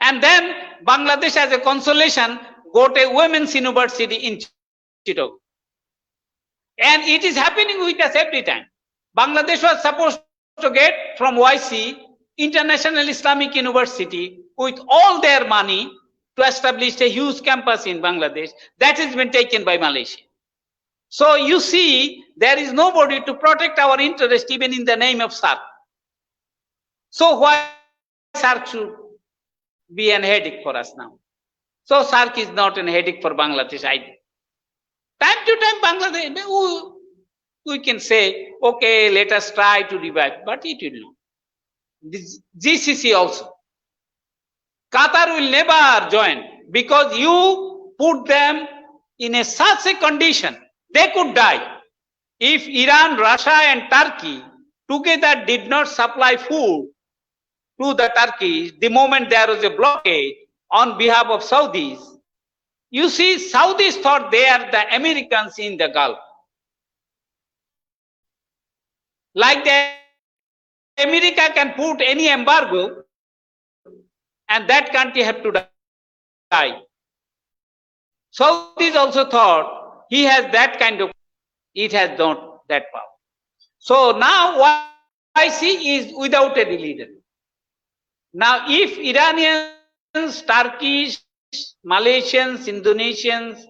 And then Bangladesh as a consolation got a women's university in Chittagong. And it is happening with us every time. Bangladesh was supposed to get from YC, International Islamic University, with all their money to establish a huge campus in Bangladesh. That has been taken by Malaysia. So you see, there is nobody to protect our interest even in the name of SAARC. So why SAARC should be a headache for us now? So SAARC is not a headache for Bangladesh either. Time to time Bangladesh, we can say, okay, let us try to revive, but it will not. This GCC also. Qatar will never join because you put them in such a condition, they could die. If Iran, Russia and Turkey together did not supply food to the Turkey, the moment there was a blockade on behalf of Saudis, you see, Saudis thought they are the Americans in the Gulf. Like that, America can put any embargo and that country have to die. Saudis also thought he has that kind of, it has not that power. So now YC is without a leader. Now if Iranians, Turkish, Malaysians, Indonesians,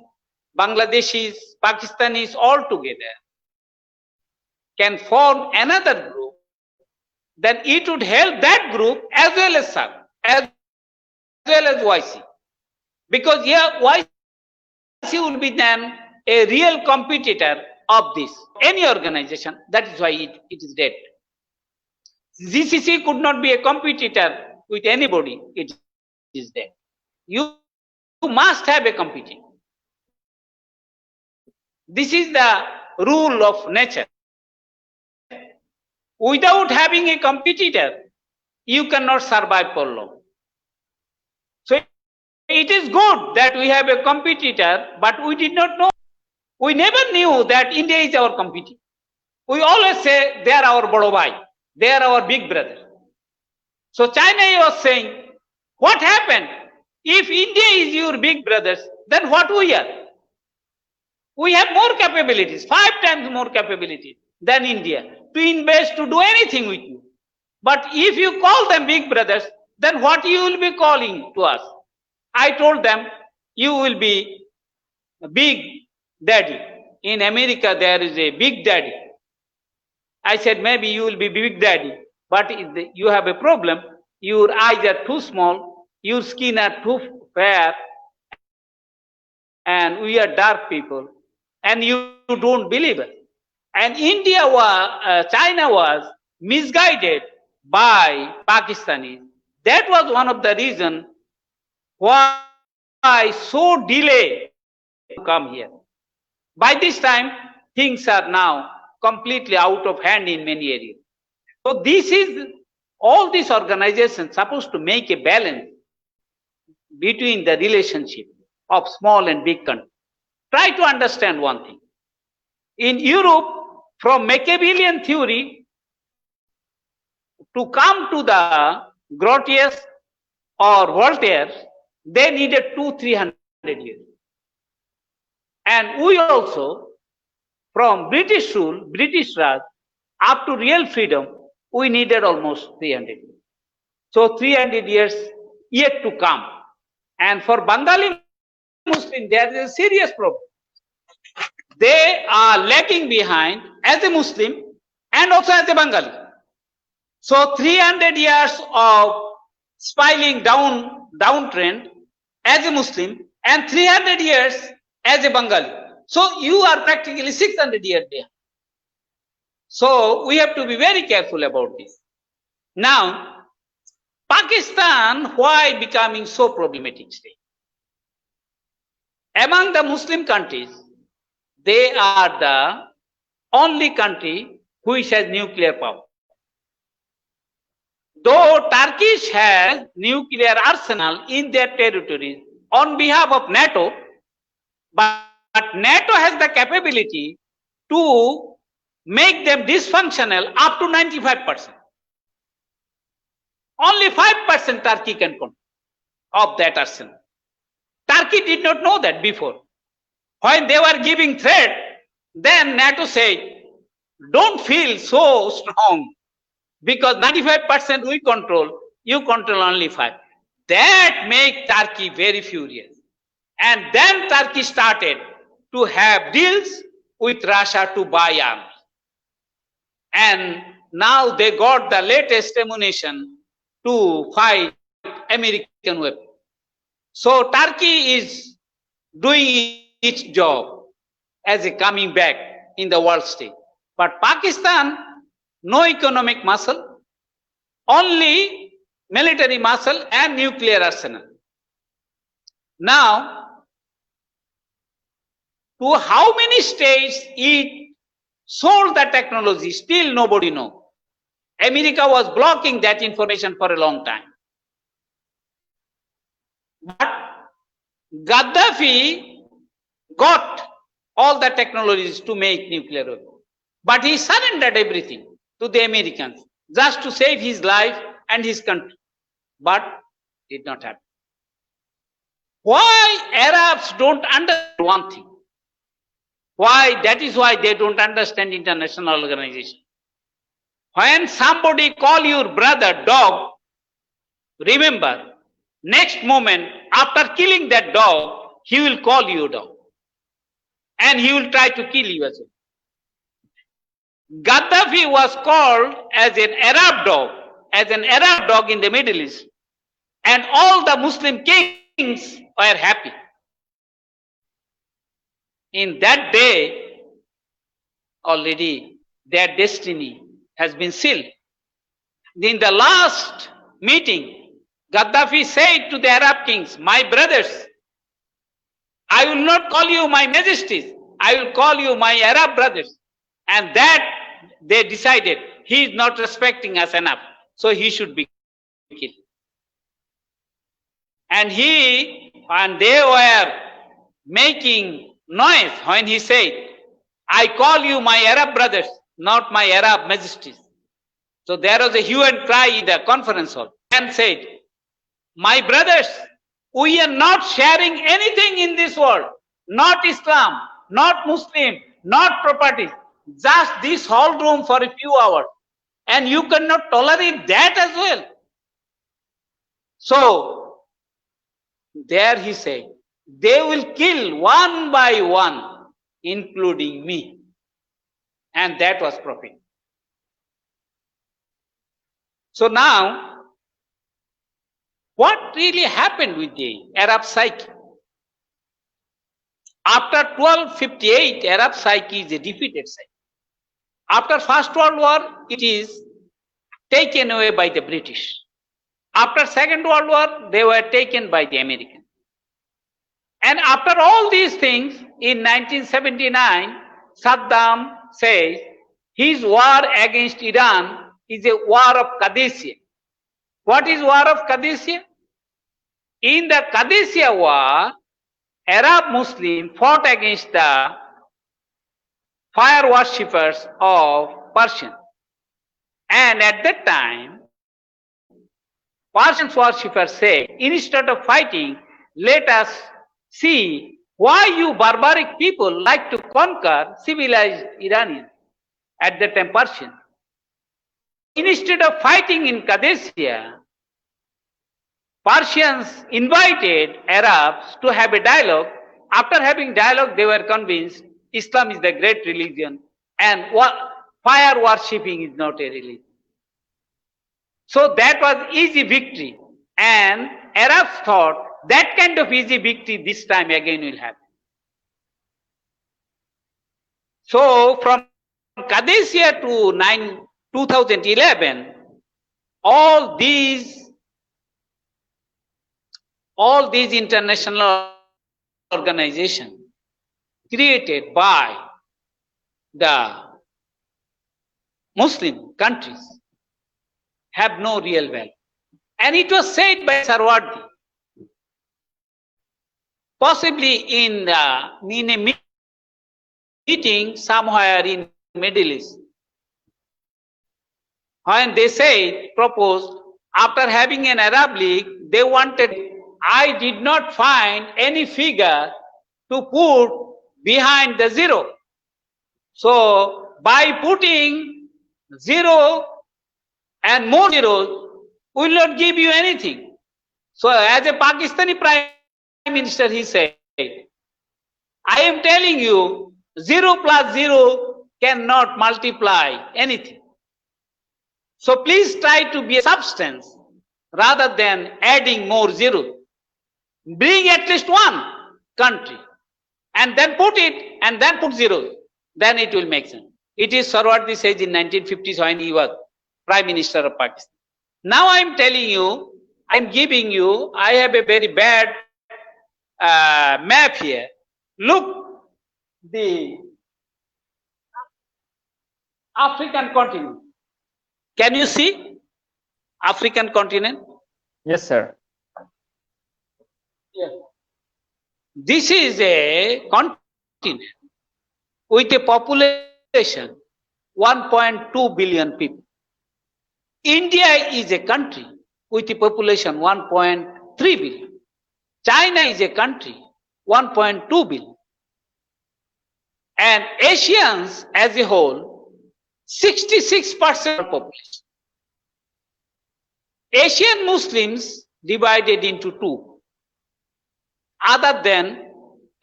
Bangladeshis, Pakistanis all together can form another group, then it would help that group as well as SAARC, as well as YC. Because here YC will be then a real competitor of this, any organization. That is why it is dead. GCC could not be a competitor with anybody, it is dead. You must have a competitor. This is the rule of nature. Without having a competitor, you cannot survive for long. So it is good that we have a competitor, but we did not know. We never knew that India is our competitor. We always say they are our bado bhai, they are our big brother. So China was saying, what happened? If India is your big brothers, then what we are? We have more capabilities, 5 times more capabilities than India to invest, to do anything with you. But if you call them big brothers, then what you will be calling to us? I told them, you will be big daddy. In America, there is a big daddy. I said, maybe you will be big daddy, but you have a problem. Your eyes are too small, your skin are too fair, and we are dark people, and you don't believe us. And China was misguided by Pakistanis. That was one of the reasons why so delay to come here. By this time, things are now completely out of hand in many areas. So this is all these organizations supposed to make a balance between the relationship of small and big countries. Try to understand one thing. In Europe, from Machiavellian theory to come to the Grotius or Voltaire, they needed 200-300 years. And we also, from British rule, British Raj, up to real freedom, we needed almost 300 years. So 300 years yet to come. And for Bengali Muslim, there is a serious problem. They are lagging behind as a Muslim and also as a Bengali. So 300 years of spiraling downtrend as a Muslim and 300 years as a Bengali. So you are practically 600 years behind. So we have to be very careful about this. Now, Pakistan, why becoming so problematic today? Among the Muslim countries, they are the only country which has nuclear power. Though Turkish has nuclear arsenal in their territories on behalf of NATO, but NATO has the capability to make them dysfunctional up to 95%. Only 5% Turkey can control of that arsenal. Turkey did not know that before. When they were giving threat, then NATO said, don't feel so strong because 95% we control, you control only 5%. That made Turkey very furious. And then Turkey started to have deals with Russia to buy arms. And now they got the latest ammunition to fight American weapons. So Turkey is doing its job as a coming back in the world stage. But Pakistan, no economic muscle, only military muscle and nuclear arsenal. Now, to how many states it sold the technology, still nobody knows. America was blocking that information for a long time. But Gaddafi got all the technologies to make nuclear weapons. But he surrendered everything to the Americans just to save his life and his country. But it did not happen. Why Arabs don't understand one thing? Why? That is why they don't understand international organization. When somebody call your brother dog, remember, next moment, after killing that dog, he will call you dog. And he will try to kill you as well. Gaddafi was called as an Arab dog in the Middle East. And all the Muslim kings were happy. In that day, already their destiny has been sealed. In the last meeting, Gaddafi said to the Arab kings, my brothers, I will not call you my majesties, I will call you my Arab brothers. And that they decided he is not respecting us enough, so he should be killed. And they were making noise when he said, I call you my Arab brothers, not my Arab majesties. So there was a hue and cry in the conference hall and said, my brothers, we are not sharing anything in this world, not Islam, not Muslim, not property, just this whole room for a few hours. And you cannot tolerate that as well. So there he said, they will kill one by one, including me. And that was prophet. So now, what really happened with the Arab psyche? After 1258, Arab psyche is a defeated psyche. After First World War, it is taken away by the British. After Second World War, they were taken by the Americans. And after all these things, in 1979, Saddam says his war against Iran is a war of Qadisiyah. What is war of Qadisiyah? In the Qadisiyah war, Arab Muslims fought against the fire worshippers of Persians. And at that time, Persian worshippers say, instead of fighting, let us see why you barbaric people like to conquer civilized Iranians, at that time Persian. Instead of fighting in Qadisiyah, Persians invited Arabs to have a dialogue. After having dialogue, they were convinced Islam is the great religion and fire worshipping is not a religion. So that was easy victory, and Arabs thought that kind of easy victory this time again will happen. So from Qadisiyah to 2011, all these international organizations created by the Muslim countries have no real value. And it was said by Sarwardi, possibly in a meeting somewhere in Middle East, when they said, proposed, after having an Arab League, they wanted, I did not find any figure to put behind the zero. So by putting zero and more zeros will not give you anything. So as a Pakistani Prime Minister, he said, I am telling you, 0 plus 0 cannot multiply anything. So please try to be a substance rather than adding more zeros. Bring at least one country and then put it and then put zeros. Then it will make sense. It is Sarwardi says in 1950s when he was Prime Minister of Pakistan. Now I am telling you, I am giving you, I have a very bad map here. Look, the African continent. Can you see African continent? Yes, sir. Yes. This is a continent with a population 1.2 billion people. India is a country with a population 1.3 billion. China is a country 1.2 billion. And Asians as a whole, 66% of population. Asian Muslims divided into two. Other than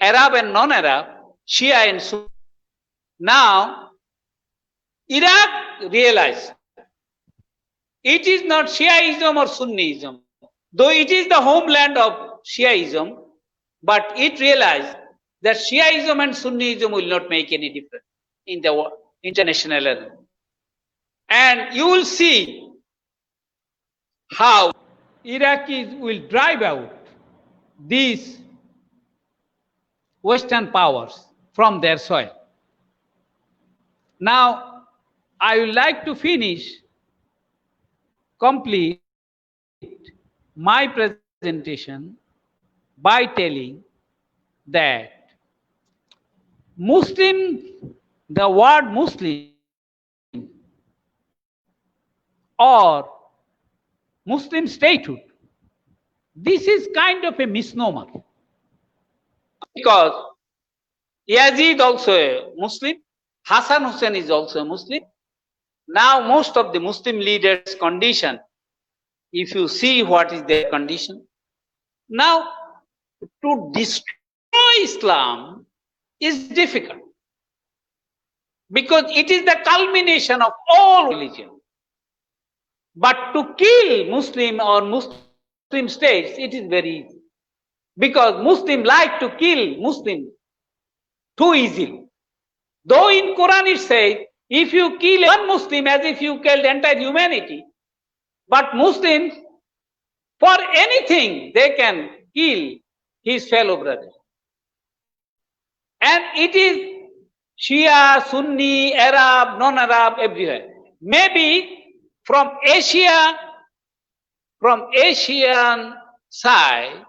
Arab and non-Arab, Shia and Sunni. Now, Iraq realized it is not Shiaism or Sunniism, though it is the homeland of Shiaism, but it realized that Shiaism and Sunniism will not make any difference in the international level. And you will see how Iraqis will drive out these Western powers from their soil. Now, I would like to complete my presentation by telling that the word Muslim or Muslim statehood, this is kind of a misnomer. Because Yazid also a Muslim, Hassan Hussein is also a Muslim. Now most of the Muslim leaders' condition, if you see what is their condition, now to destroy Islam is difficult because it is the culmination of all religion. But to kill Muslim or Muslim states, it is very easy. Because Muslims like to kill Muslims too easily. Though in Quran it says, if you kill one Muslim as if you killed entire humanity, But Muslims, for anything, they can kill his fellow brother. And it is Shia, Sunni, Arab, non-Arab, everywhere. Maybe from Asia, from Asian side,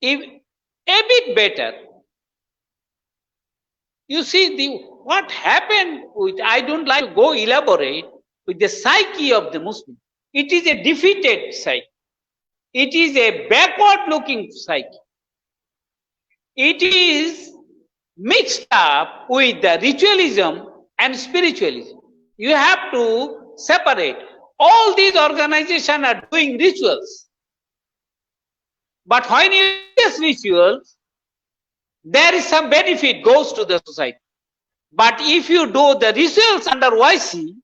if a bit better. You see, what happened with, I don't like to go elaborate with the psyche of the Muslim. It is a defeated psyche. It is a backward looking psyche. It is mixed up with the ritualism and spiritualism. You have to separate. All these organizations are doing rituals. But when you use rituals, there is some benefit goes to the society. But if you do the rituals under YC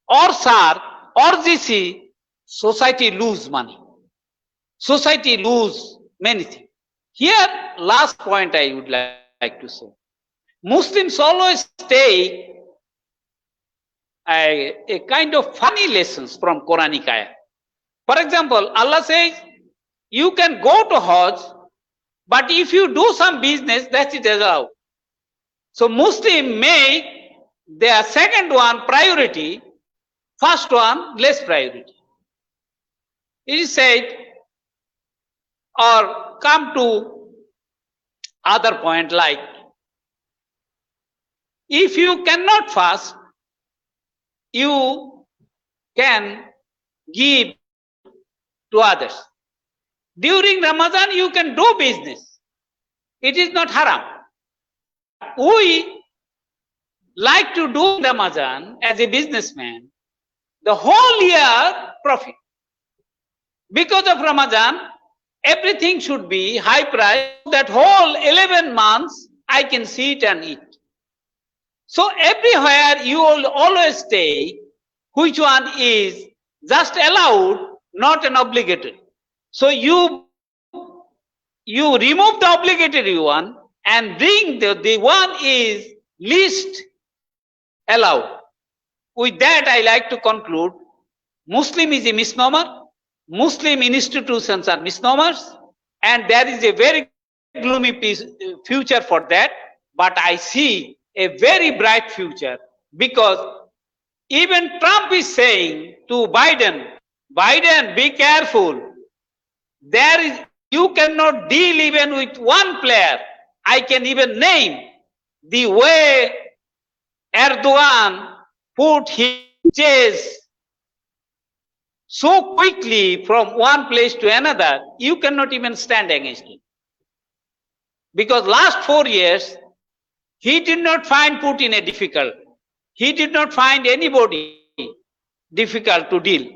or SAR or GC, society lose money. Society lose many things. Here, last point I would like to say. Muslims always take a kind of funny lessons from Quranic ayah. For example, Allah says, you can go to Hajj, but if you do some business, that is allowed. So Muslim make their second one priority, first one less priority. It is said, or come to other point like, if you cannot fast, you can give to others. During Ramadan, you can do business. It is not haram. We like to do Ramadan as a businessman, the whole year profit. Because of Ramadan, everything should be high price. That whole 11 months, I can sit and eat. So everywhere you will always take which one is just allowed, not an obligatory. So you remove the obligatory one and bring the one is least allowed. With that, I like to conclude, Muslim is a misnomer. Muslim institutions are misnomers, and there is a very gloomy future for that. But I see a very bright future, because even Trump is saying to Biden, be careful. You cannot deal even with one player. I can even name the way Erdogan put his chase so quickly from one place to another, you cannot even stand against him. Because last 4 years, he did not find Putin a difficult. He did not find anybody difficult to deal.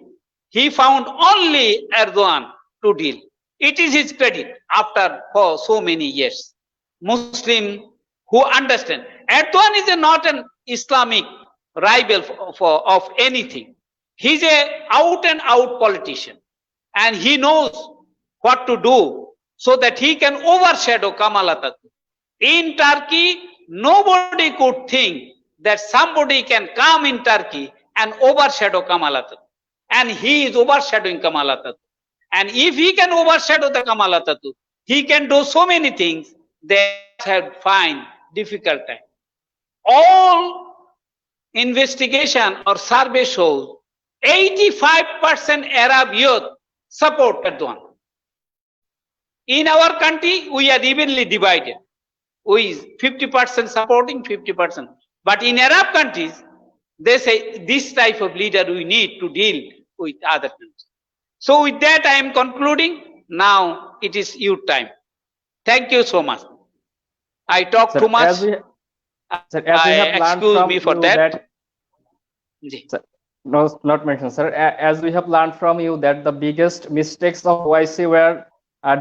He found only Erdogan to deal. It is his credit after for so many years. Muslim who understand. Erdogan is not an Islamic rival of anything. He's a out and out politician, and he knows what to do so that he can overshadow Kemal Atatürk. In Turkey, nobody could think that somebody can come in Turkey and overshadow Kemal Atatürk. And he is overshadowing Kemal Atatürk. And if he can overshadow the Kemal Atatürk, he can do so many things that have find difficult time. All investigation or survey shows 85% Arab youth support Erdogan. In our country, we are evenly divided. We 50% supporting, 50%. But in Arab countries, they say this type of leader we need to deal with other countries. So with that, I am concluding. Now it is your time. Thank you so much. I talk too much. Excuse me for that. Sir, no, not mentioned, sir. As we have learned from you that the biggest mistakes of YC were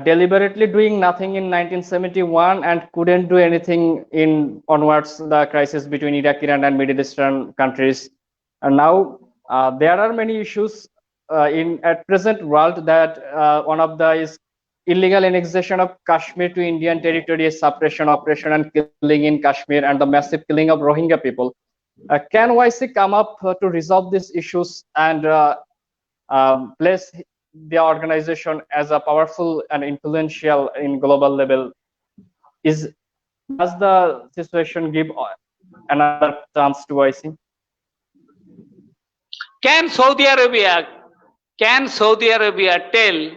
deliberately doing nothing in 1971 and couldn't do anything in onwards the crisis between Iraq, Iran, and Middle Eastern countries. And now there are many issues in at present world that one of the is illegal annexation of Kashmir to Indian territory, suppression operation and killing in Kashmir, and the massive killing of Rohingya people. Can YC come up to resolve these issues and place the organization as a powerful and influential in global level. Does the situation give another chance to IC? Can Saudi Arabia tell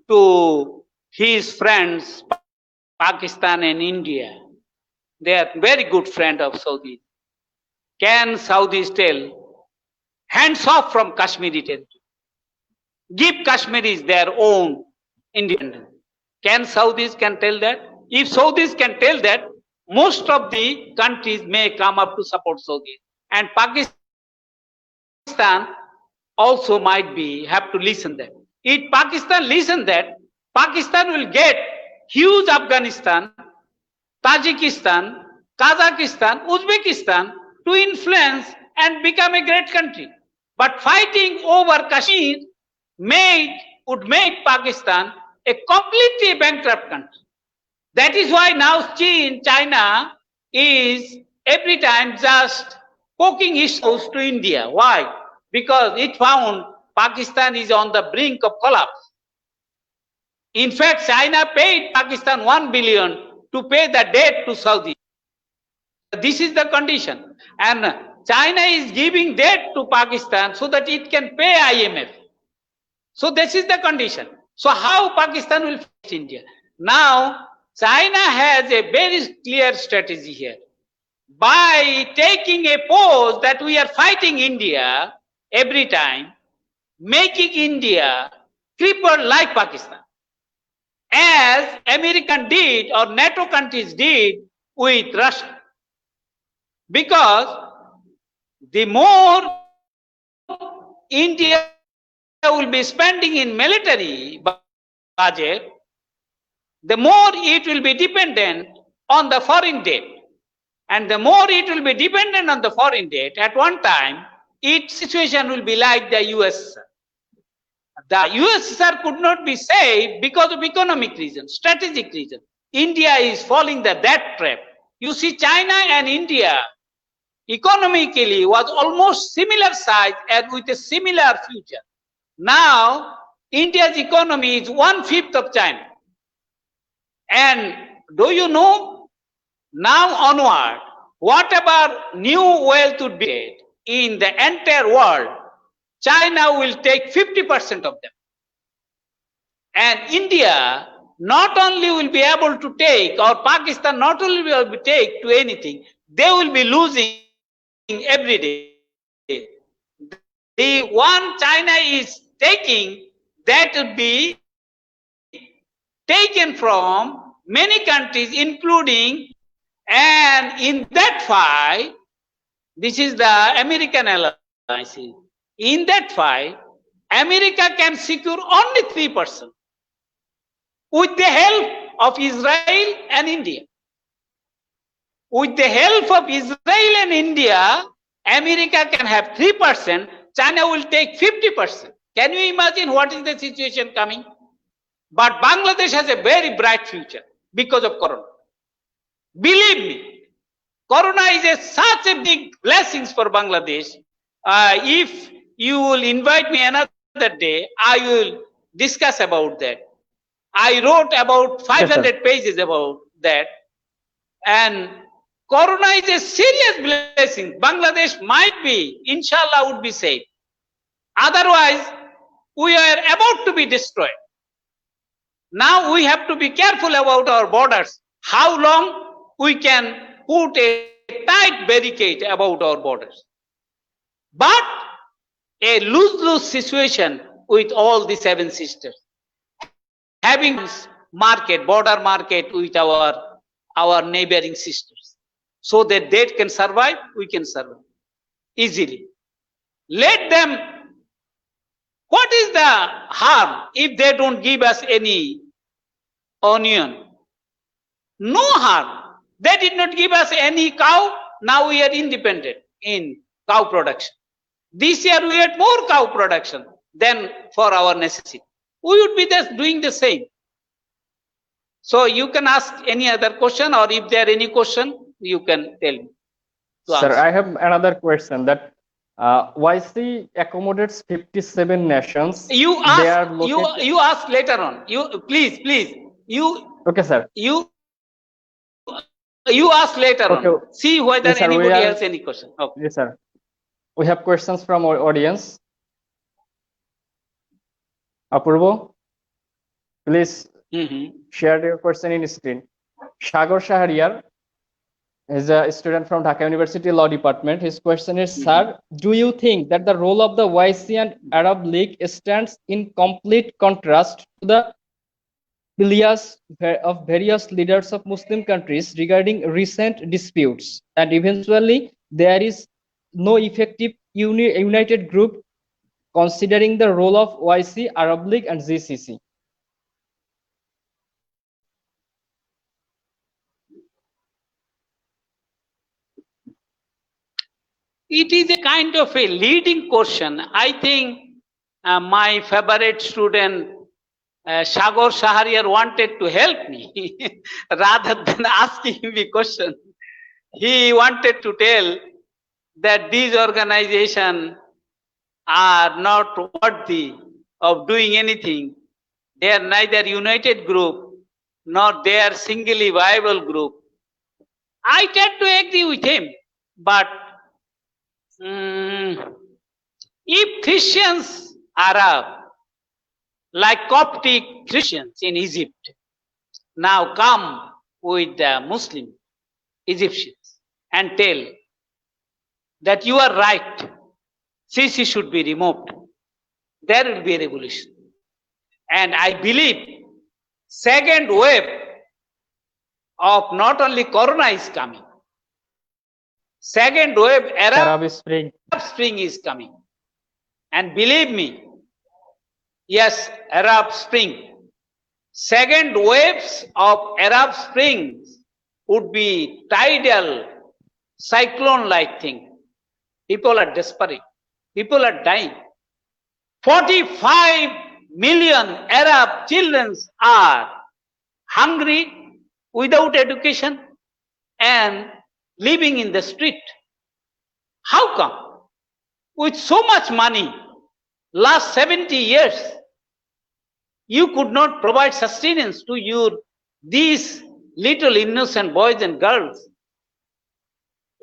to his friends Pakistan and India? They are very good friend of Saudi. Can Saudis tell, hands off from Kashmiri territory? Give Kashmiris their own independence. Can Saudis tell that? If Saudis can tell that, most of the countries may come up to support Saudi. And Pakistan also might have to listen that. If Pakistan listen that, Pakistan will get huge Afghanistan, Tajikistan, Kazakhstan, Uzbekistan to influence and become a great country. But fighting over Kashmir would make Pakistan a completely bankrupt country. That is why now China is every time just poking its nose to India. Why? Because it found Pakistan is on the brink of collapse. In fact, China paid Pakistan $1 billion to pay the debt to Saudi. This is the condition. And China is giving debt to Pakistan so that it can pay IMF. So this is the condition. So how Pakistan will face India? Now, China has a very clear strategy here. By taking a pose that we are fighting India every time, making India crippled like Pakistan, as American did or NATO countries did with Russia. Because the more India will be spending in military budget, the more it will be dependent on the foreign debt. And the more it will be dependent on the foreign debt, at one time, its situation will be like the USSR. The USSR could not be saved because of economic reasons, strategic reasons. India is falling that trap. You see, China and India economically was almost similar size and with a similar future. Now, India's economy is 1/5 of China. And do you know, now onward, whatever new wealth would be made in the entire world, China will take 50% of them. And India not only will be able to take, or Pakistan not only will be able to take to anything, they will be losing every day. The one China is taking, that would be taken from many countries, including, and in that fight, this is the American alliance. In that fight, America can secure only 3% with the help of Israel and India. With the help of Israel and India, America can have 3%, China will take 50%. Can you imagine what is the situation coming? But Bangladesh has a very bright future because of Corona. Believe me, Corona is such a big blessing for Bangladesh. If you will invite me another day, I will discuss about that. I wrote about 500 pages about that. And Corona is a serious blessing. Bangladesh might be, inshallah, would be saved. Otherwise, we are about to be destroyed. Now we have to be careful about our borders. How long we can put a tight barricade about our borders. But a lose-lose situation with all the seven sisters. Having border market with our neighboring sisters. So that they can survive, we can survive easily. Let them, what is the harm if they don't give us any onion? No harm. They did not give us any cow. Now we are independent in cow production. This year we had more cow production than for our necessity. We would be just doing the same. So you can ask any other question, or if there are any question, you can tell me. Sir, I have another question that YC accommodates 57 nations. You They are ask. located. You ask later on. You please. You Okay, sir. you ask later Okay. on. See whether Yes, sir, anybody has any question. Okay. Yes, sir. We have questions from our audience. Apurvo, please share your question in screen. Sagar Shahariyar is a student from Dhaka University Law Department. His question is, sir, do you think that the role of the YC and Arab League stands in complete contrast to the pilias of various leaders of Muslim countries regarding recent disputes, and eventually there is no effective united group considering the role of YC, Arab League, and GCC? It is a kind of a leading question. I think my favorite student, Sagar Shahariyar, wanted to help me rather than asking me question. He wanted to tell that these organizations are not worthy of doing anything. They are neither united group nor they are singly viable group. I tend to agree with him, but if Christians are like Coptic Christians in Egypt now come with the Muslim Egyptians and tell that you are right, Sisi should be removed, there will be a revolution. And I believe second wave of not only Corona is coming, second wave Arab Spring is coming. And believe me, yes, Arab Spring. Second waves of Arab Springs would be tidal, cyclone-like thing. People are desperate. People are dying. 45 million Arab children are hungry, without education, and living in the street. How come? With so much money, last 70 years, you could not provide sustenance to these little innocent boys and girls.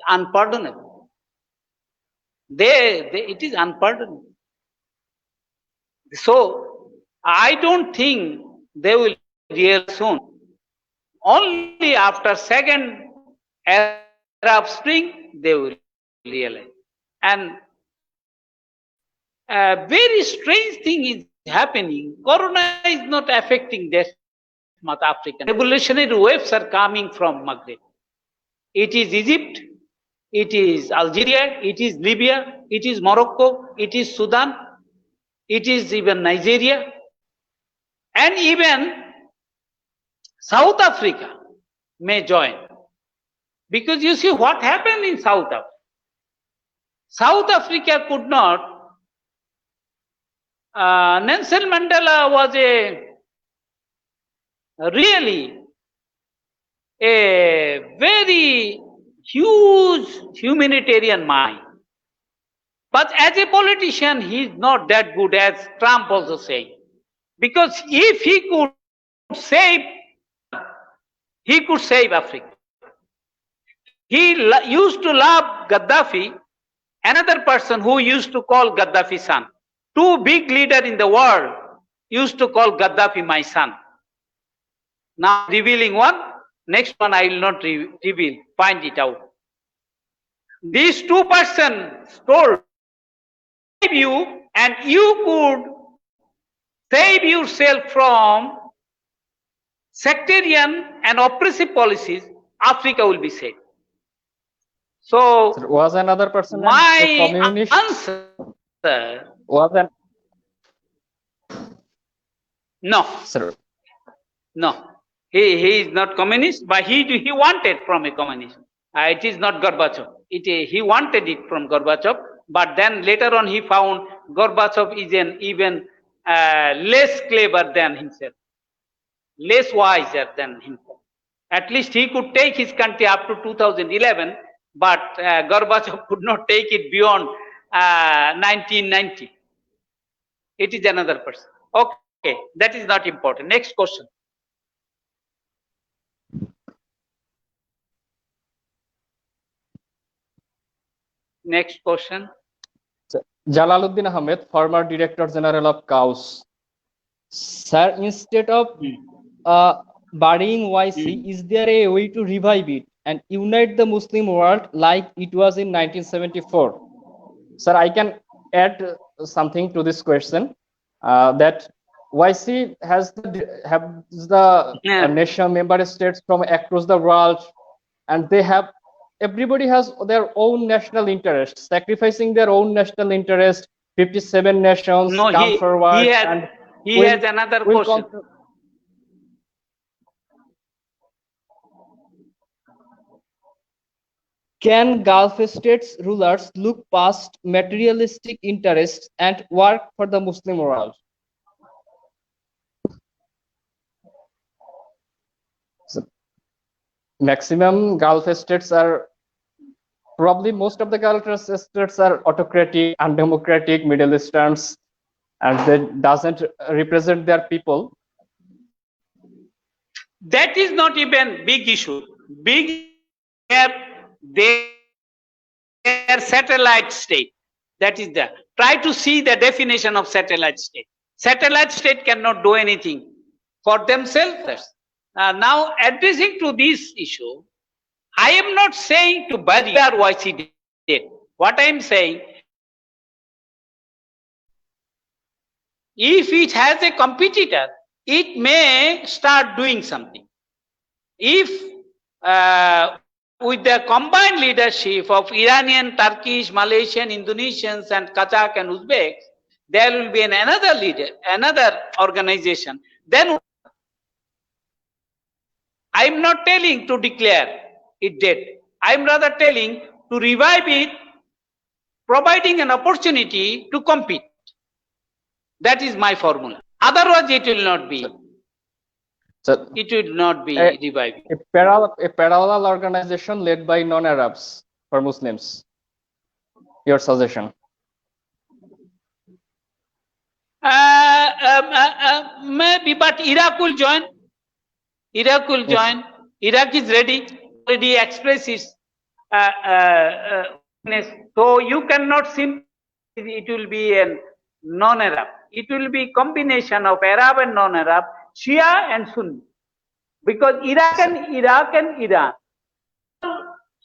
Unpardonable. It is unpardonable. So, I don't think they will realize soon. Only after second Arab Spring, they will realize. And a very strange thing is happening. Corona is not affecting this North African. Revolutionary waves are coming from Maghreb. It is Egypt, it is Algeria, it is Libya, it is Morocco, it is Sudan, it is even Nigeria, and even South Africa may join. Because you see what happened in South Africa. South Africa could not. Nelson Mandela was really a very huge humanitarian mind. But as a politician, he is not that good, as Trump also said. Because if he could save Africa. He used to love Gaddafi, another person who used to call Gaddafi son. Two big leaders in the world used to call Gaddafi my son. Now revealing one, next one I will not reveal, find it out. These two persons told you, and you could save yourself from sectarian and oppressive policies, Africa will be saved. So, was another person my communist? Answer was an no, sir. No, he is not communist, but he wanted from a communist. It is not Gorbachev. He wanted it from Gorbachev, but then later on he found Gorbachev is an even less clever than himself, less wiser than himself. At least he could take his country up to 2011, but Gorbachev could not take it beyond 1990. It is another person. Okay, that is not important. Next question. Next question. Jalaluddin Ahmed, former Director General of CAUS. Sir, instead of burying YC, is there a way to revive it and unite the Muslim world like it was in 1974? Sir, I can add something to this question. That YC has the nation member states from across the world, and everybody has their own national interest, sacrificing their own national interest. 57 nations come forward. He has another question. Can Gulf states rulers look past materialistic interests and work for the Muslim world? So, maximum Gulf states are probably most of the Gulf states are autocratic, undemocratic, Middle Easterns, and they doesn't represent their people. That is not even big issue. Big their satellite state. That is the try to see the definition of satellite state. Satellite state cannot do anything for themselves. Now addressing to this issue, I am not saying to bury our YC date. What I am saying, if it has a competitor, it may start doing something. If with the combined leadership of Iranian, Turkish, Malaysian, Indonesians, and Kazakh and Uzbeks, there will be another leader, another organization. Then I am not telling to declare it dead. I am rather telling to revive it, providing an opportunity to compete. That is my formula. Otherwise, it will not be. So it will not be revived. A parallel organization led by non-Arabs for Muslims. Your suggestion? Maybe, but Iraq will join. Iraq will join. Iraq is ready. Already express its so you cannot simply it will be a non-Arab. It will be combination of Arab and non-Arab, Shia and Sunni. Because Iraq and Iran,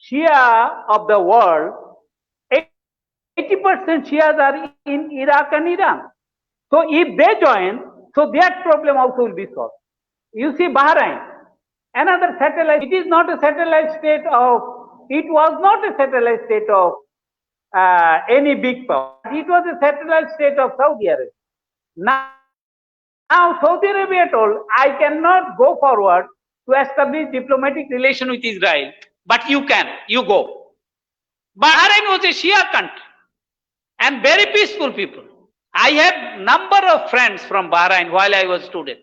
Shia of the world, 80% Shias are in Iraq and Iran. So if they join, so that problem also will be solved. You see Bahrain, another satellite, it is not a satellite state of, it was not a satellite state of any big power. It was a satellite state of Saudi Arabia. Now Saudi Arabia told, I cannot go forward to establish diplomatic relation with Israel, but you can, you go. Bahrain was a Shia country and very peaceful people. I had number of friends from Bahrain while I was student.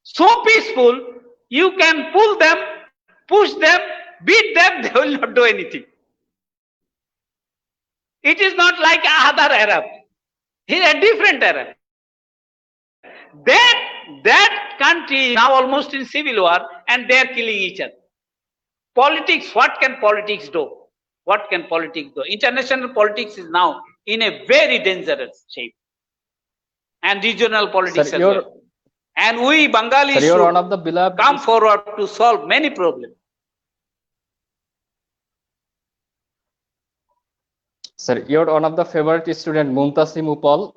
So peaceful, you can pull them, push them, beat them, they will not do anything. It is not like other Arab. He is a different Arab. That country is now almost in civil war and they are killing each other. Politics, what can politics do? What can politics do? International politics is now in a very dangerous shape. And regional politics as well. And we Bengalis should come forward to solve many problems. Sir, you're one of the favorite student, Muntasim Upal,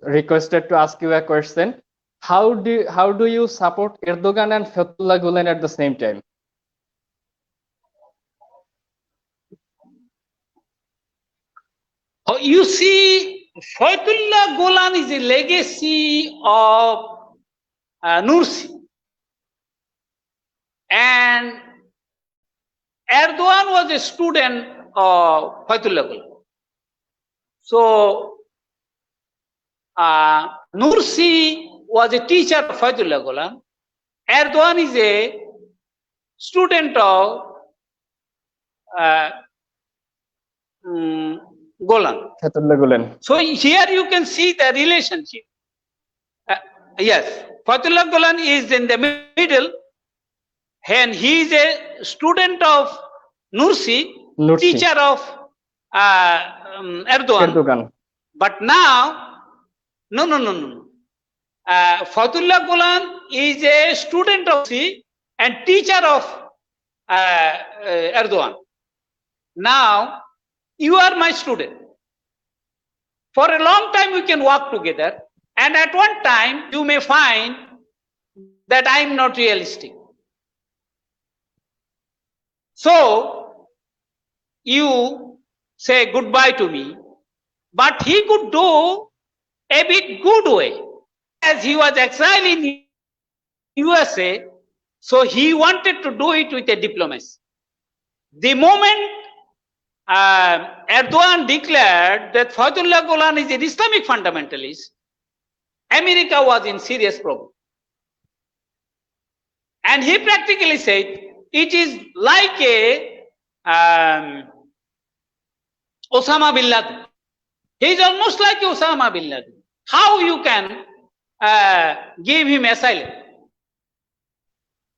requested to ask you a question. How do you support Erdogan and Fethullah Gulen at the same time? Oh, you see, Fethullah Gulen is a legacy of Nursi. And Erdogan was a student of Fethullah Gulen. So, Nursi was a teacher of Fethullah Gulen. Erdogan is a student of Golan. Fethullah Gulen. So here you can see the relationship. Yes, Fethullah Gulen is in the middle, and he is a student of Nursi, teacher of Erdogan. But now, no. Fethullah Gulen is a student of Nursi and teacher of Erdogan. Now, you are my student. For a long time we can work together, and at one time you may find that I am not realistic. So, you say goodbye to me, but he could do a bit good way. As he was exiled in USA, so he wanted to do it with a diplomacy. The moment Erdogan declared that Fethullah Gulen is an Islamic fundamentalist, America was in serious problem. And he practically said, it is like a Osama bin Laden. He is almost like Osama bin Laden. How you can give him asylum?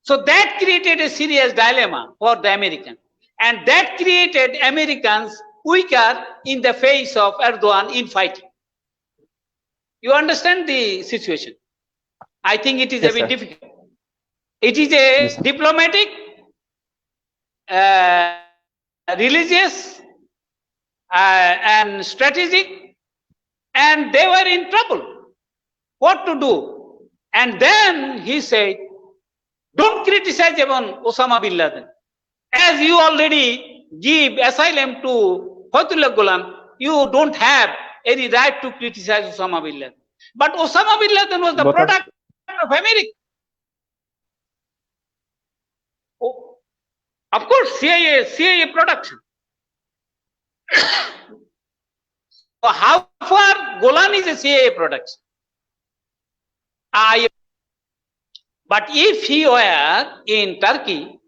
So that created a serious dilemma for the Americans. And that created Americans weaker in the face of Erdogan in fighting. You understand the situation? I think it is a bit difficult. It is a diplomatic, religious, and strategic, and they were in trouble. What to do? And then he said, don't criticize even Osama bin Laden. As you already give asylum to Fethullah Gulen, you don't have any right to criticize Osama bin Laden. But Osama bin Laden was the product of America. Oh, of course, CIA production. So how far Golan is a CIA production? But if he were in Turkey,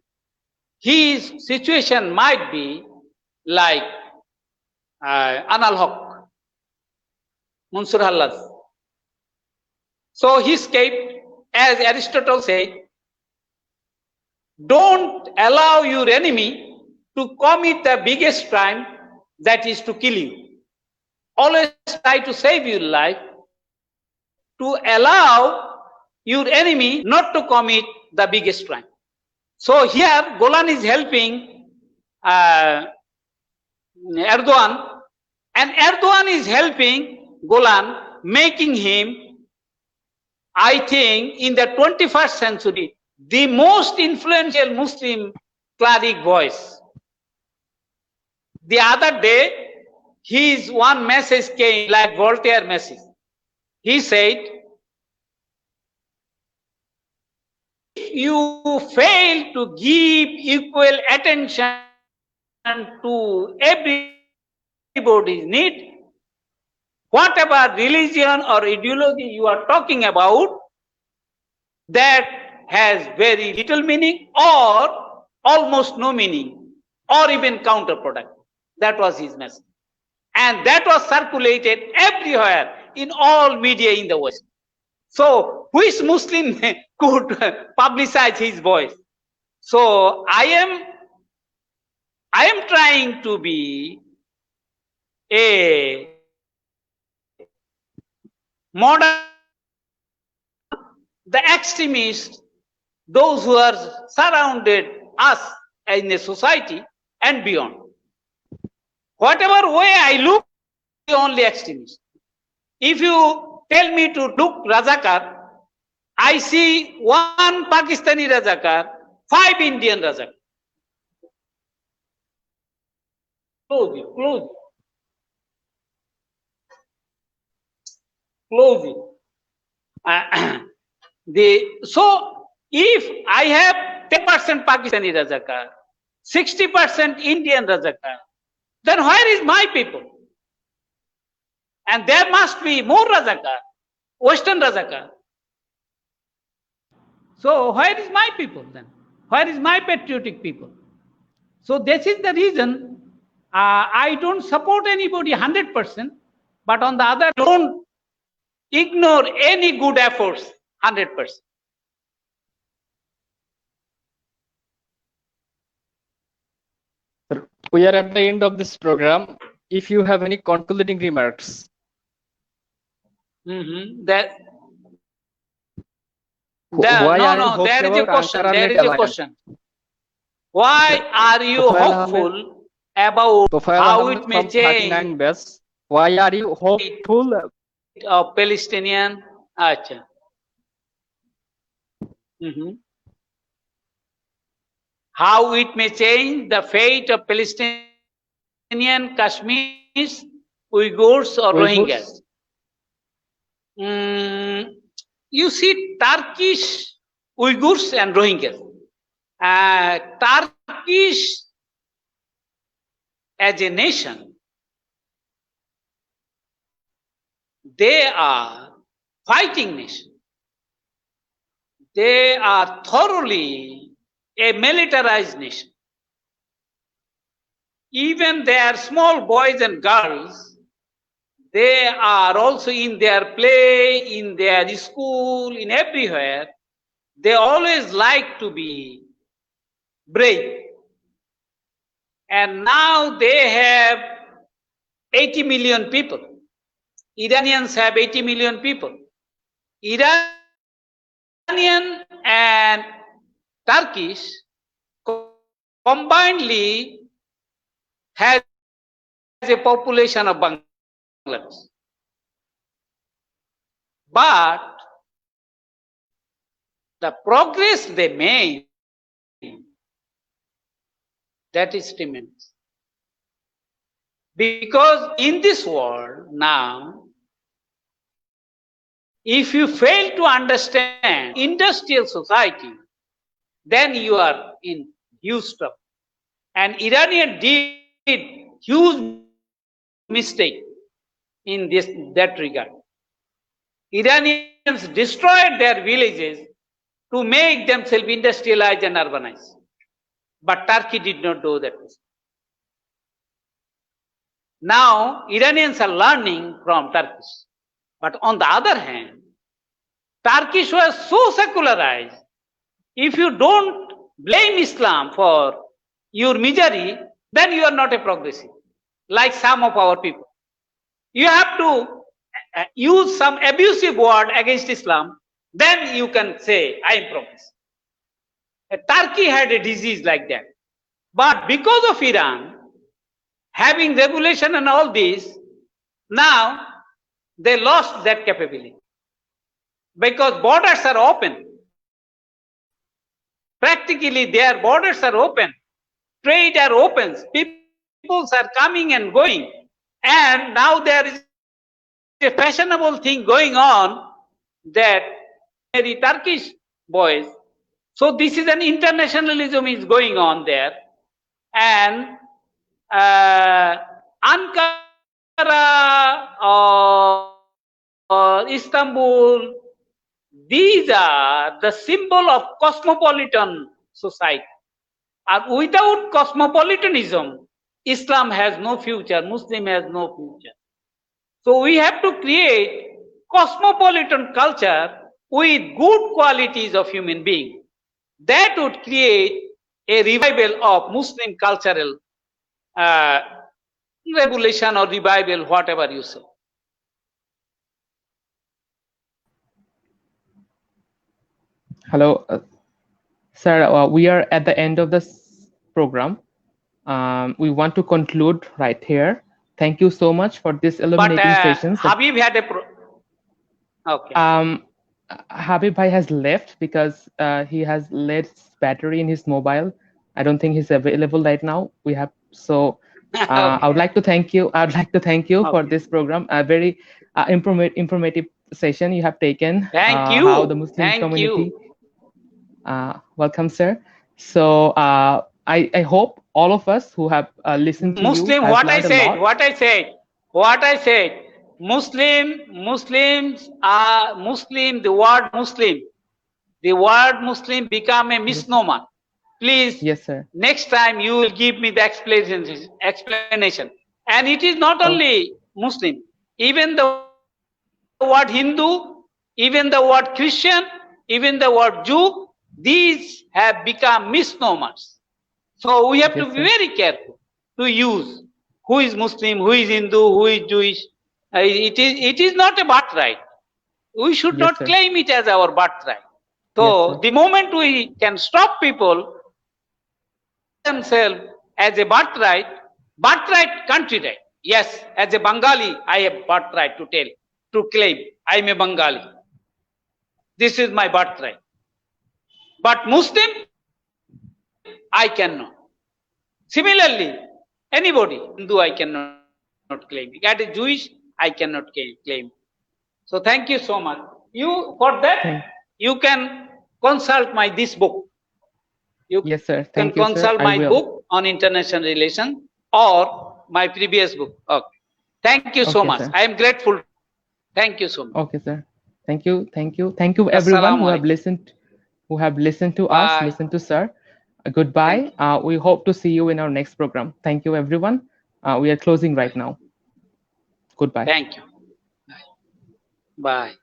his situation might be like Anal Haq, Mansur Hallaj. So he escaped, as Aristotle said, don't allow your enemy to commit the biggest crime, that is to kill you. Always try to save your life, to allow your enemy not to commit the biggest crime. So here Golan is helping Erdogan, and Erdogan is helping Golan, making him, I think, in the 21st century, the most influential Muslim cleric voice. The other day, his one message came like Voltaire message. He said, if you fail to give equal attention to everybody's need, whatever religion or ideology you are talking about, that has very little meaning or almost no meaning or even counterproductive. That was his message. And that was circulated everywhere in all media in the West. So which Muslim could publicize his voice? So I am trying to be a modern, the extremists, those who are surrounded us in a society and beyond. Whatever way I look, the only extremist. If you tell me to look Razakar, I see one Pakistani Razakar, 5 Indian Razakar. Close it. So if I have 10% Pakistani Razakar, 60% Indian Razakar, then where is my people? And there must be more Razakar, Western Razakar. So where is my people then? Where is my patriotic people? So this is the reason I don't support anybody 100%, but on the other, don't ignore any good efforts 100%. Sir, we are at the end of this program. If you have any concluding remarks. That Why are you no, hopeful there is a about question. Ankara There Net is a Alliance? question. Why are you Tofail hopeful about Tofail how Ahmed it may from change 39 best. Why are you hopeful? of Palestinian? Acha. How it may change the fate of Palestinian, Kashmiris, Uyghurs or Rohingyas? You see, Turkish Uyghurs and Rohingyas. Turkish as a nation, they are fighting nation. They are thoroughly a militarized nation. Even their small boys and girls, they are also in their play, in their school, in everywhere. They always like to be brave. And now they have 80 million people. Iranians have 80 million people. Iranian and Turkish combinedly has a population of Bangladesh. But the progress they made, that is tremendous. Because in this world now, if you fail to understand industrial society, then you are in huge trouble. And Iranian did huge mistake in that regard. Iranians destroyed their villages to make themselves industrialized and urbanized. But Turkey did not do that. Now, Iranians are learning from Turkish. But on the other hand, Turkish was so secularized. If you don't blame Islam for your misery, then you are not a progressive, like some of our people. You have to use some abusive word against Islam, then you can say, I am progressive. Turkey had a disease like that. But because of Iran having regulation and all this, now they lost that capability. Because borders are open. Practically their borders are open. Trade are open. People are coming and going. And now there is a fashionable thing going on that the Turkish boys. So this is an internationalism is going on there. And Ankara or Istanbul, these are the symbol of cosmopolitan society. And without cosmopolitanism, Islam has no future, Muslim has no future. So we have to create cosmopolitan culture with good qualities of human being. That would create a revival of Muslim cultural revolution or revival, whatever you say. Hello, sir. We are at the end of this program. We want to conclude right here. Thank you so much for this illuminating session. Habib had a okay. Habib Bhai has left because he has less battery in his mobile. I don't think he's available right now. We have so. Okay. I would like to thank you. I would like to thank you for this program. A very informative session you have taken. Thank you. How the Muslim community. Welcome, sir. So I hope all of us who have listened to Muslim, you what I said, Muslims are Muslim, the word Muslim become a misnomer. Please, Yes, sir. next time you will give me the explanation. And it is not only Muslim, even the word Hindu, even the word Christian, even the word Jew, these have become misnomers. So we have to be very careful to use who is Muslim, who is Hindu, who is Jewish. It is not a birthright. We should not claim it as our birthright. So the moment we can stop people themselves as a birthright country right. Yes, as a Bengali, I have birthright to claim I am a Bengali. This is my birthright. But Muslim, I cannot. Similarly, anybody, Hindu, I cannot claim. As a Jewish, I cannot claim. So thank you so much. For that, you can consult this book. Yes, sir. Can consult my book on international relations or my previous book. Okay. Thank you so much. Sir. I am grateful. Thank you so much. Okay, sir. Thank you. Everyone who have listened to us, listen to sir. Goodbye. We hope to see you in our next program. Thank you, everyone. We are closing right now. Goodbye. Thank you. Bye.